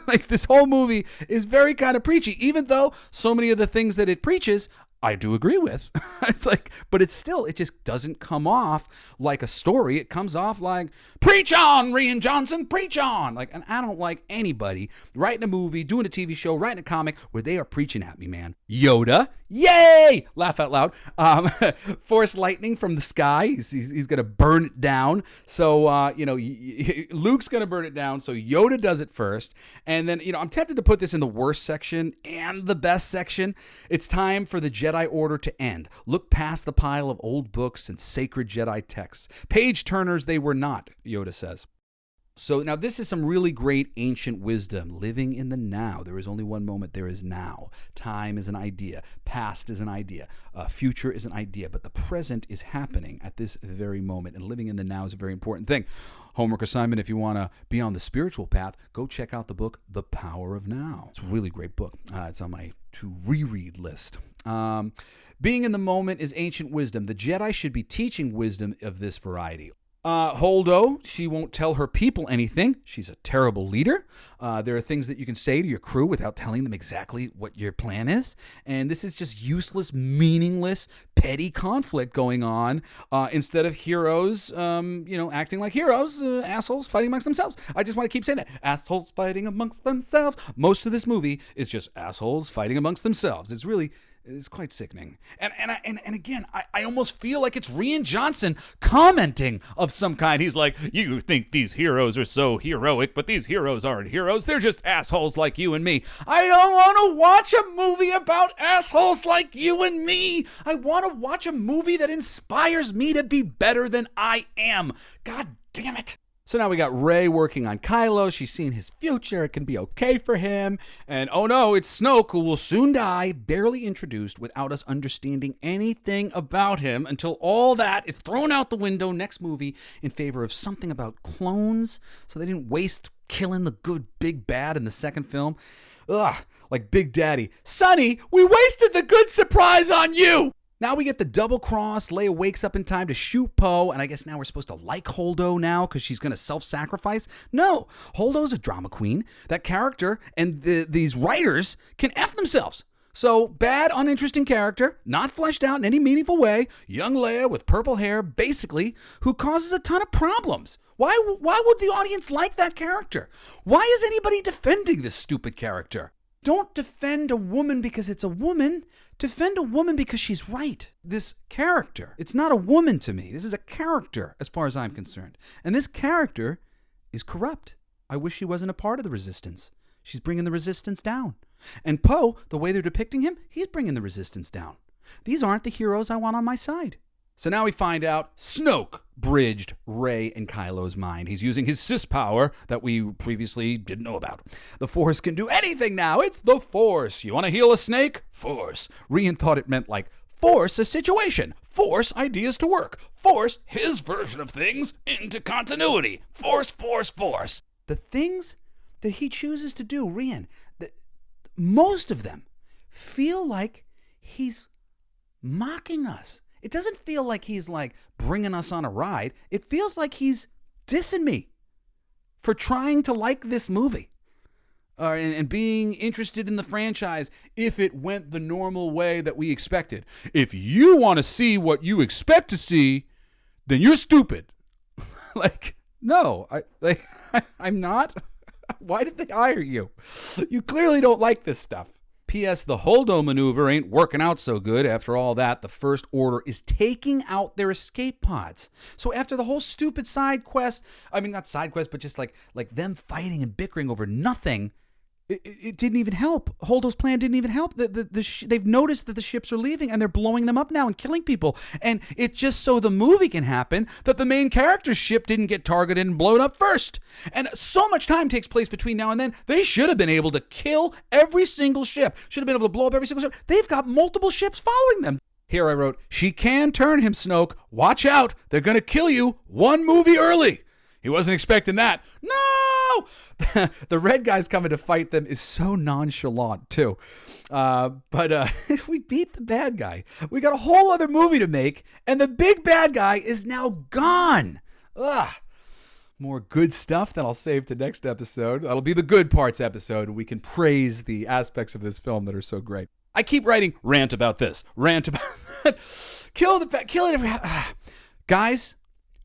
Like, this whole movie is very kind of preachy, even though so many of the things that it preaches I do agree with. It's like, but it's still, it just doesn't come off like a story. It comes off like, preach on, Rian Johnson, preach on. Like, and I don't like anybody writing a movie, doing a TV show, writing a comic where they are preaching at me, man. Yoda, yay! Laugh out loud. Force lightning from the sky. He's going to burn it down. So, Luke's going to burn it down. So Yoda does it first. And then, I'm tempted to put this in the worst section and the best section. It's time for the Jedi Order to end. Look past the pile of old books and sacred Jedi texts. Page turners they were not, Yoda says. So now this is some really great ancient wisdom. Living in the now. There is only one moment. There is now. Time is an idea. Past is an idea. Future is an idea. But the present is happening at this very moment. And living in the now is a very important thing. Homework assignment, if you want to be on the spiritual path, go check out the book, The Power of Now. It's a really great book. It's on my to reread list. Being in the moment is ancient wisdom. The Jedi should be teaching wisdom of this variety. Holdo, she won't tell her people anything. She's a terrible leader. There are things that you can say to your crew without telling them exactly what your plan is. And this is just useless, meaningless, petty conflict going on instead of heroes, acting like heroes, assholes fighting amongst themselves. I just want to keep saying that. Assholes fighting amongst themselves. Most of this movie is just assholes fighting amongst themselves. It's quite sickening. And again, I almost feel like it's Rian Johnson commenting of some kind. He's like, you think these heroes are so heroic, but these heroes aren't heroes. They're just assholes like you and me. I don't want to watch a movie about assholes like you and me. I want to watch a movie that inspires me to be better than I am. God damn it. So now we got Rey working on Kylo. She's seen his future. It can be okay for him. And oh no, it's Snoke, who will soon die, barely introduced without us understanding anything about him until all that is thrown out the window next movie in favor of something about clones. So they didn't waste killing the good big bad in the second film. Ugh, like Big Daddy. Sonny, we wasted the good surprise on you. Now we get the double cross. Leia wakes up in time to shoot Poe, and I guess now we're supposed to like Holdo now because she's going to self-sacrifice? No, Holdo's a drama queen. That character and these writers can F themselves. So, bad, uninteresting character, not fleshed out in any meaningful way, young Leia with purple hair, basically, who causes a ton of problems. Why would the audience like that character? Why is anybody defending this stupid character? Don't defend a woman because it's a woman. Defend a woman because she's right. This character, it's not a woman to me. This is a character as far as I'm concerned. And this character is corrupt. I wish she wasn't a part of the resistance. She's bringing the resistance down. And Poe, the way they're depicting him, he's bringing the resistance down. These aren't the heroes I want on my side. So now we find out Snoke bridged Rey and Kylo's mind. He's using his sis power that we previously didn't know about. The Force can do anything now. It's the Force. You want to heal a snake? Force. Rian thought it meant like force a situation. Force ideas to work. Force his version of things into continuity. Force, force, force. The things that he chooses to do, Rian, most of them feel like he's mocking us. It doesn't feel like he's like bringing us on a ride. It feels like he's dissing me for trying to like this movie and being interested in the franchise if it went the normal way that we expected. If you want to see what you expect to see, then you're stupid. No, I'm not. Why did they hire you? You clearly don't like this stuff. P.S. The Holdo maneuver ain't working out so good. After all that, the First Order is taking out their escape pods. So after the whole stupid side quest, I mean, not side quest, but just like them fighting and bickering over nothing, it didn't even help. Holdo's plan didn't even help. They've noticed that the ships are leaving and they're blowing them up now and killing people. And it's just so the movie can happen that the main character's ship didn't get targeted and blown up first. And so much time takes place between now and then. They should have been able to kill every single ship. Should have been able to blow up every single ship. They've got multiple ships following them. Here I wrote, she can turn him, Snoke. Watch out. They're going to kill you one movie early. He wasn't expecting that. No! The red guy's coming to fight them is so nonchalant, too. But we beat the bad guy. We got a whole other movie to make, and the big bad guy is now gone. Ugh. More good stuff that I'll save to next episode. That'll be the good parts episode, and we can praise the aspects of this film that are so great. I keep writing rant about this, rant about that. Kill it. Guys,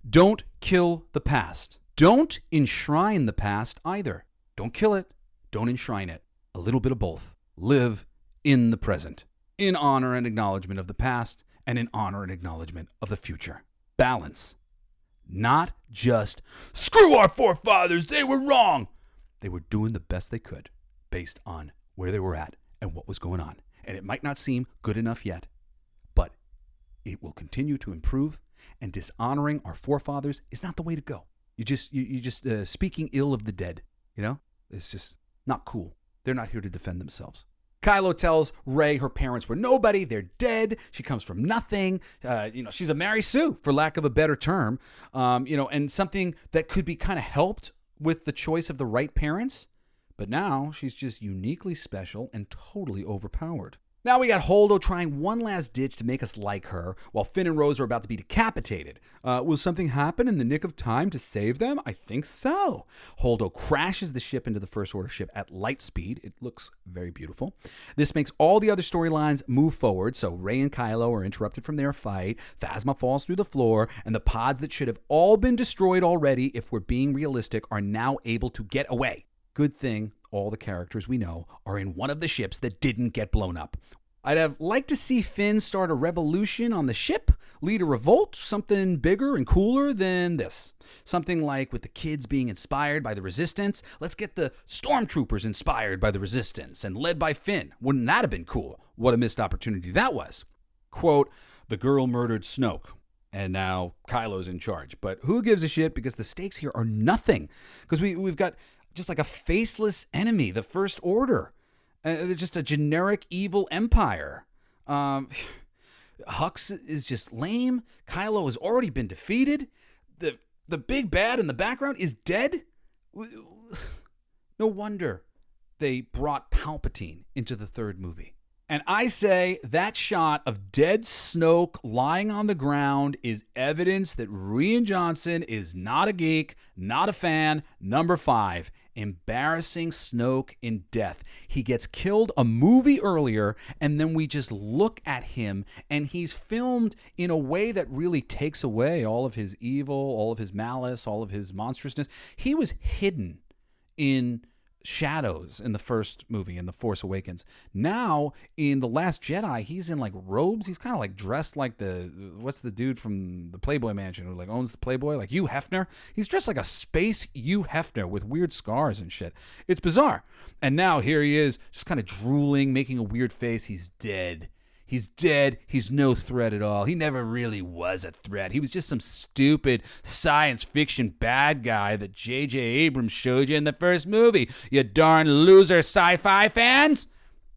don't kill the past. Don't enshrine the past either. Don't kill it. Don't enshrine it. A little bit of both. Live in the present, in honor and acknowledgement of the past, and in honor and acknowledgement of the future. Balance. Not just, screw our forefathers, they were wrong. They were doing the best they could based on where they were at and what was going on. And it might not seem good enough yet, but it will continue to improve, and dishonoring our forefathers is not the way to go. You just speaking ill of the dead, It's just not cool. They're not here to defend themselves. Kylo tells Rey her parents were nobody. They're dead. She comes from nothing. She's a Mary Sue, for lack of a better term. And something that could be kind of helped with the choice of the right parents. But now she's just uniquely special and totally overpowered. Now we got Holdo trying one last ditch to make us like her, while Finn and Rose are about to be decapitated. Will something happen in the nick of time to save them? I think so. Holdo crashes the ship into the First Order ship at light speed. It looks very beautiful. This makes all the other storylines move forward, so Rey and Kylo are interrupted from their fight, Phasma falls through the floor, and the pods that should have all been destroyed already, if we're being realistic, are now able to get away. Good thing all the characters we know are in one of the ships that didn't get blown up. I'd have liked to see Finn start a revolution on the ship, lead a revolt, something bigger and cooler than this. Something like with the kids being inspired by the Resistance, let's get the stormtroopers inspired by the Resistance and led by Finn. Wouldn't that have been cool? What a missed opportunity that was. Quote, the girl murdered Snoke, and now Kylo's in charge. But who gives a shit, because the stakes here are nothing. Because we've got just like a faceless enemy, the First Order. Just a generic evil empire. Hux is just lame. Kylo has already been defeated. The big bad in the background is dead. No wonder they brought Palpatine into the third movie. And I say that shot of dead Snoke lying on the ground is evidence that Rian Johnson is not a geek, not a fan. Number 5, embarrassing Snoke in death. He gets killed a movie earlier, and then we just look at him, and he's filmed in a way that really takes away all of his evil, all of his malice, all of his monstrousness. He was hidden in shadows in the first movie, in The Force Awakens. Now in The Last Jedi, he's in like robes. He's kind of like dressed like what's the dude from the Playboy Mansion who like owns the Playboy, like Hugh Hefner. He's dressed like a space Hugh Hefner with weird scars and shit. It's bizarre. And now here he is, just kind of drooling, making a weird face. He's dead. He's dead. He's no threat at all. He never really was a threat. He was just some stupid science fiction bad guy that J.J. Abrams showed you in the first movie. You darn loser sci-fi fans.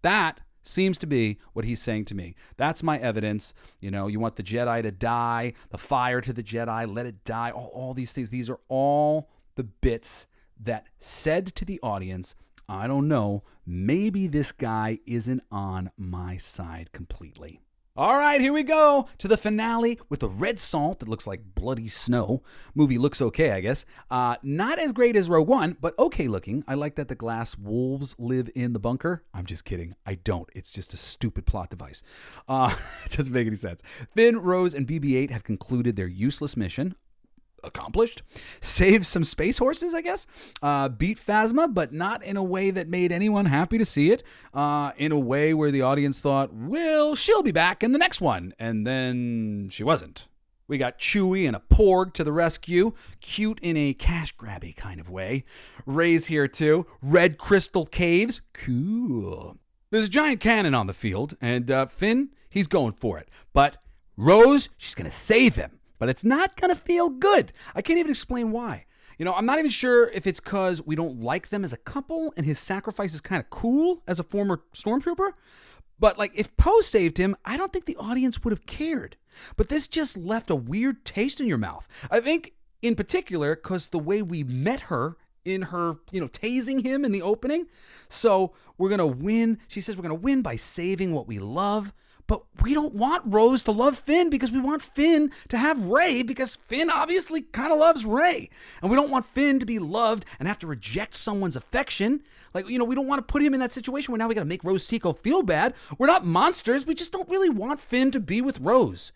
That seems to be what he's saying to me. That's my evidence. You want the Jedi to die, the fire to the Jedi, let it die, all these things. These are all the bits that said to the audience, I don't know, maybe this guy isn't on my side completely. All right, here we go to the finale with the red salt that looks like bloody snow. Movie looks okay, I guess. Not as great as Rogue One, but okay looking. I like that the glass wolves live in the bunker. I'm just kidding. I don't. It's just a stupid plot device. It doesn't make any sense. Finn, Rose, and BB-8 have concluded their useless mission. Accomplished. Save some space horses, I guess. Beat Phasma, but not in a way that made anyone happy to see it. In a way where the audience thought, well, she'll be back in the next one. And then she wasn't. We got Chewie and a Porg to the rescue. Cute in a cash-grabby kind of way. Rey's here too. Red crystal caves. Cool. There's a giant cannon on the field, and Finn, he's going for it. But Rose, she's going to save him. But it's not going to feel good. I can't even explain why. I'm not even sure if it's because we don't like them as a couple and his sacrifice is kind of cool as a former stormtrooper. But if Poe saved him, I don't think the audience would have cared. But this just left a weird taste in your mouth. I think in particular because the way we met her in her, tasing him in the opening. So we're going to win. She says we're going to win by saving what we love. But we don't want Rose to love Finn because we want Finn to have Rey because Finn obviously kind of loves Rey. And we don't want Finn to be loved and have to reject someone's affection. We don't want to put him in that situation where now we got to make Rose Tico feel bad. We're not monsters. We just don't really want Finn to be with Rose.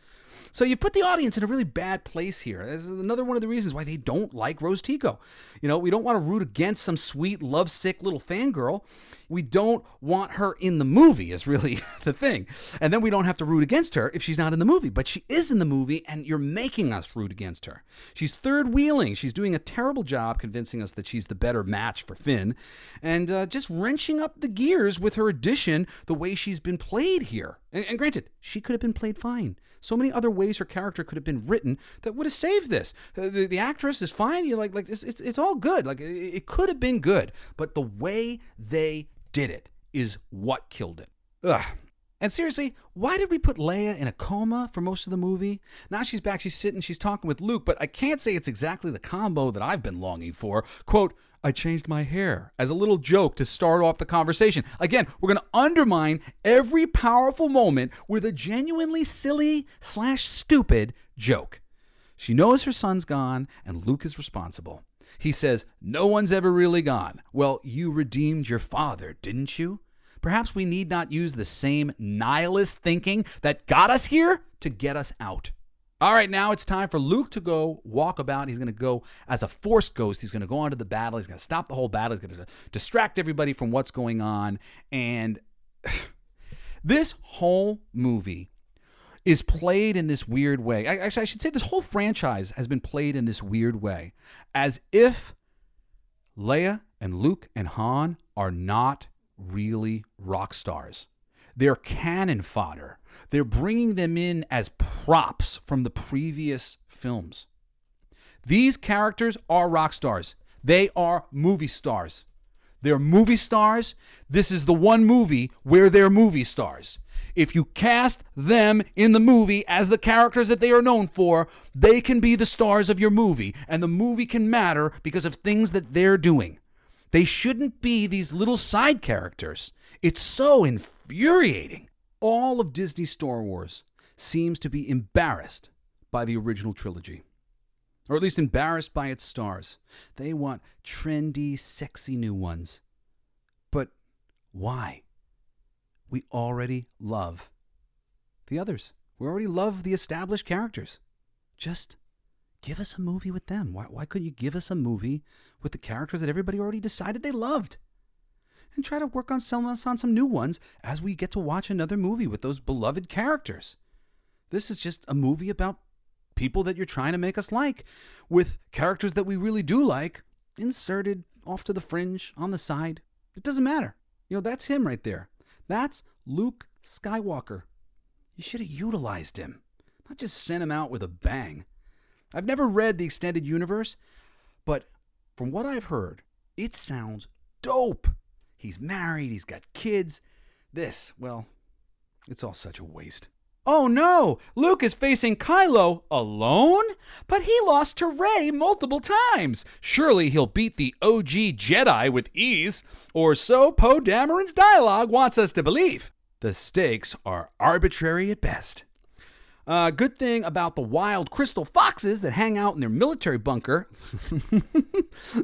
So you put the audience in a really bad place here. This is another one of the reasons why they don't like Rose Tico. We don't want to root against some sweet, lovesick little fangirl. We don't want her in the movie is really the thing. And then we don't have to root against her if she's not in the movie. But she is in the movie, and you're making us root against her. She's third-wheeling. She's doing a terrible job convincing us that she's the better match for Finn. And just wrenching up the gears with her addition the way she's been played here. And granted, she could have been played fine. So many other ways her character could have been written that would have saved this. The actress is fine. You're like it's all good. It could have been good, but the way they did it is what killed it. Ugh. And seriously, why did we put Leia in a coma for most of the movie? Now she's back, she's sitting, she's talking with Luke, but I can't say it's exactly the combo that I've been longing for. Quote, I changed my hair as a little joke to start off the conversation. Again, we're going to undermine every powerful moment with a genuinely silly/stupid joke. She knows her son's gone and Luke is responsible. He says, no one's ever really gone. Well, you redeemed your father, didn't you? Perhaps we need not use the same nihilist thinking that got us here to get us out. All right, now it's time for Luke to go walk about. He's going to go as a Force ghost. He's going to go onto the battle. He's going to stop the whole battle. He's going to distract everybody from what's going on. And this whole movie is played in this weird way. Actually, I should say this whole franchise has been played in this weird way, as if Leia and Luke and Han are not really rock stars. They're cannon fodder. They're bringing them in as props from the previous films. These characters are rock stars. They are movie stars. They're movie stars. This is the one movie where they're movie stars. If you cast them in the movie as the characters that they are known for, they can be the stars of your movie, and the movie can matter because of things that they're doing. They shouldn't be these little side characters. It's so infuriating. All of Disney Star Wars seems to be embarrassed by the original trilogy, or at least embarrassed by its stars. They want trendy, sexy new ones. But why? We already love the others. We already love the established characters. Just give us a movie with them. Why couldn't you give us a movie with the characters that everybody already decided they loved? And try to work on selling us on some new ones as we get to watch another movie with those beloved characters. This is just a movie about people that you're trying to make us like, with characters that we really do like inserted off to the fringe on the side. It doesn't matter. That's him right there. That's Luke Skywalker. You should have utilized him, not just sent him out with a bang. I've never read the extended universe, but from what I've heard, it sounds dope. He's married, he's got kids. This, well, it's all such a waste. Oh no, Luke is facing Kylo alone? But he lost to Rey multiple times. Surely he'll beat the OG Jedi with ease, or so Poe Dameron's dialogue wants us to believe. The stakes are arbitrary at best. Good thing about the wild crystal foxes that hang out in their military bunker.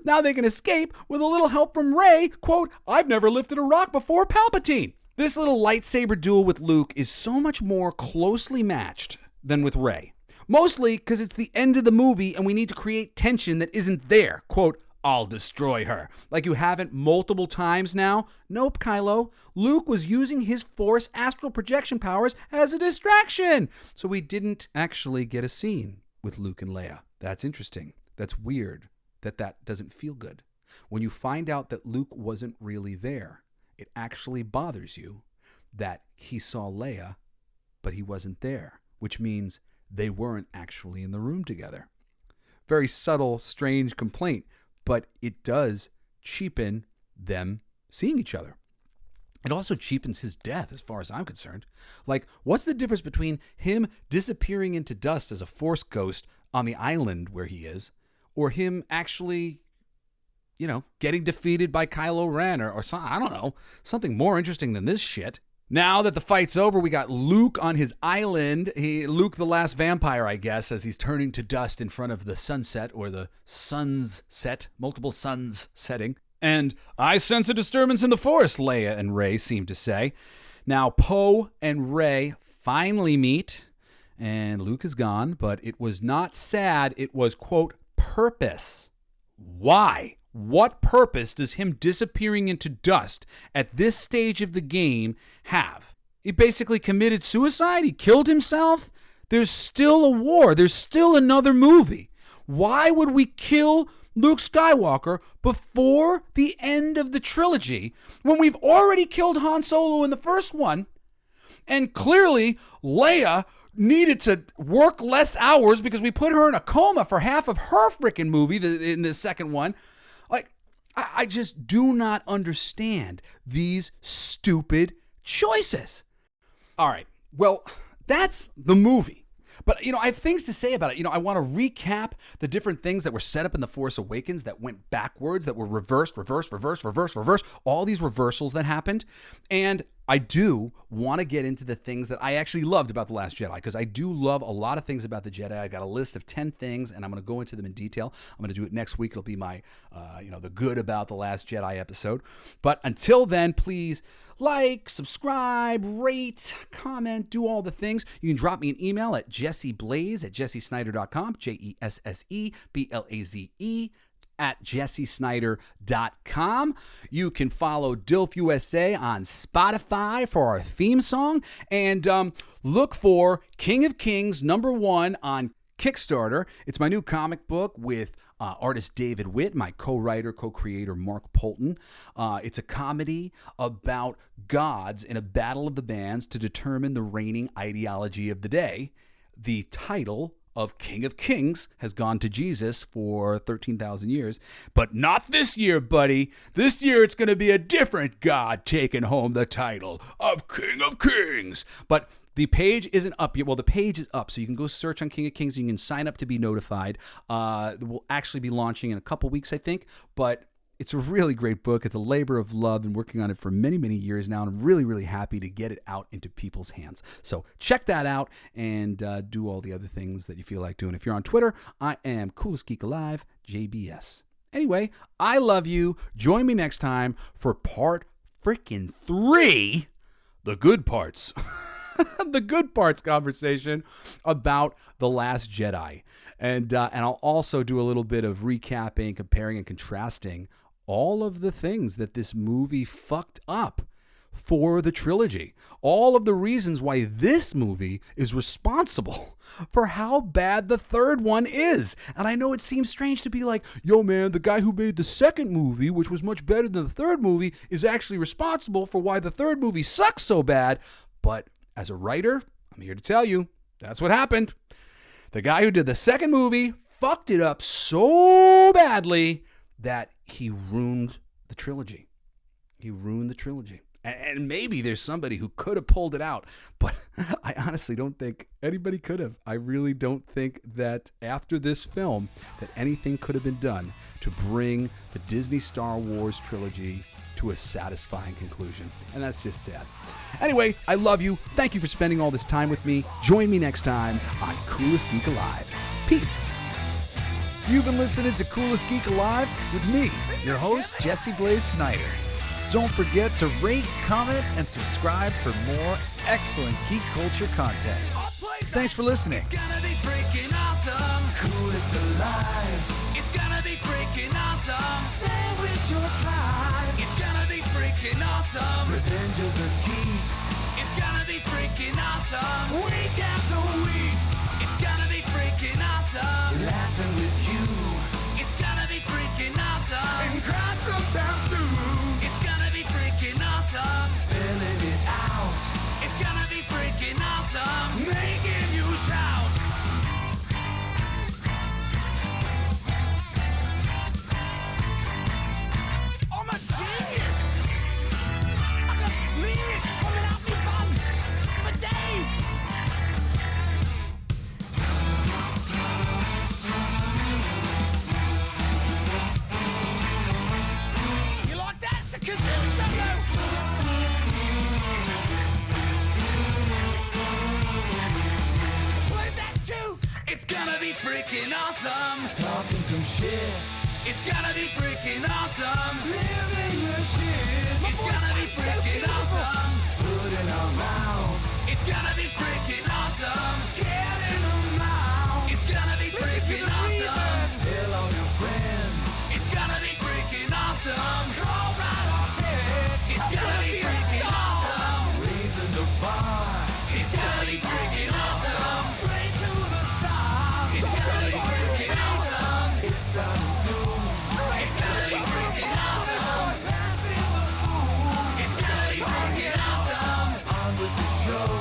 Now they can escape with a little help from Rey. Quote, I've never lifted a rock before, Palpatine. This little lightsaber duel with Luke is so much more closely matched than with Rey. Mostly because it's the end of the movie and we need to create tension that isn't there. Quote, I'll destroy her. Like you haven't multiple times now? Nope, Kylo. Luke was using his Force astral projection powers as a distraction. So we didn't actually get a scene with Luke and Leia. That's interesting. That's weird that doesn't feel good. When you find out that Luke wasn't really there, it actually bothers you that he saw Leia, but he wasn't there, which means they weren't actually in the room together. Very subtle, strange complaint, but it does cheapen them seeing each other. It also cheapens his death as far as I'm concerned. Like, what's the difference between him disappearing into dust as a Force ghost on the island where he is or him actually, getting defeated by Kylo Ren or something. I don't know, something more interesting than this shit. Now that the fight's over, we got Luke on his island. Luke the last vampire, I guess, as he's turning to dust in front of the sunset or the sun's set, multiple suns setting. And I sense a disturbance in the Force, Leia and Rey seem to say. Now, Poe and Rey finally meet, and Luke is gone, but it was not sad. It was, quote, purpose. Why? What purpose does him disappearing into dust at this stage of the game have? He basically committed suicide? He killed himself? There's still a war. There's still another movie. Why would we kill Luke Skywalker before the end of the trilogy when we've already killed Han Solo in the first one? And clearly, Leia needed to work less hours because we put her in a coma for half of her freaking movie in the second one. Like, I just do not understand these stupid choices. All right, well, that's the movie. But, I have things to say about it. I want to recap the different things that were set up in The Force Awakens that went backwards, that were reversed, all these reversals that happened. And I do want to get into the things that I actually loved about The Last Jedi, because I do love a lot of things about the Jedi. I got a list of 10 things, and I'm going to go into them in detail. I'm going to do it next week. It'll be my, the good about The Last Jedi episode. But until then, please like, subscribe, rate, comment, do all the things. You can drop me an email at jesseblaze@jessesnider.com, JESSEBLAZE @jessesnider.com. You can follow Dilf USA on Spotify for our theme song, and look for King of Kings #1 on Kickstarter. It's my new comic book with artist David Witt, my co-writer, co-creator Mark Polton. It's a comedy about gods in a battle of the bands to determine the reigning ideology of the day. The title of King of Kings has gone to Jesus for 13,000 years, but not this year, buddy. This year it's going to be a different god taking home the title of King of Kings. But the page isn't up yet. Well, the page is up, so you can go search on King of Kings. You can sign up to be notified. We'll actually be launching in a couple weeks, I think, but it's a really great book. It's a labor of love. I've been working on it for many, many years now, and I'm really, really happy to get it out into people's hands. So check that out and do all the other things that you feel like doing. If you're on Twitter, I am Coolest Geek Alive, JBS. Anyway, I love you. Join me next time for part freaking 3, the good parts. The good parts conversation about The Last Jedi. And I'll also do a little bit of recapping, comparing, and contrasting all of the things that this movie fucked up for the trilogy. All of the reasons why this movie is responsible for how bad the third one is. And I know it seems strange to be like, yo, man, the guy who made the second movie, which was much better than the third movie, is actually responsible for why the third movie sucks so bad. But as a writer, I'm here to tell you, that's what happened. The guy who did the second movie fucked it up so badly that he ruined the trilogy. He ruined the trilogy. And maybe there's somebody who could have pulled it out, but I honestly don't think anybody could have. I really don't think that after this film that anything could have been done to bring the Disney Star Wars trilogy to a satisfying conclusion. And that's just sad. Anyway, I love you. Thank you for spending all this time with me. Join me next time on Coolest Geek Alive. Peace. You've been listening to Coolest Geek Alive with me, your host, Jesse Blaze Snider. Don't forget to rate, comment, and subscribe for more excellent geek culture content. Thanks for listening. It's gonna be freaking awesome. Coolest alive. It's gonna be freaking awesome. Stay with your tribe. It's gonna be freaking awesome. Revenge of the Geeks. It's gonna be freaking awesome. Week after weeks. It's gonna be freaking awesome. Laughing with you. It's gonna be freaking awesome. And crying sometimes too. It's gonna be freaking awesome. Spilling it out. It's gonna be freaking awesome. Making you shout. I'm a genius. I got lyrics coming out me bum for days. Play that too. It's gonna be freaking awesome. Talking some shit. It's gonna be freaking awesome. Living legit. It's gonna be freaking awesome. Food in our mouth. It's gonna be freaking awesome. Get in our mouth. It's gonna be freaking awesome. Tell all your friends. It's gonna be freaking awesome. Call right on text. It's gonna be freaking awesome. Raising the bar. It's gonna be freaking awesome. Straight to the stars. It's gonna be freaking awesome. It's starting soon. It's gonna be freaking awesome. Passing the moon. It's gonna be freaking awesome. On with the show.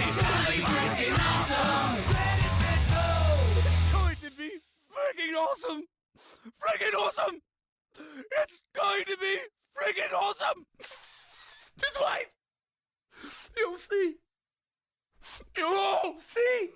It's gonna be freaking awesome. Ready, set, go. It's going to be freaking awesome. Freaking awesome. It's going to be freaking awesome. Just wait. You'll see. You'll all see.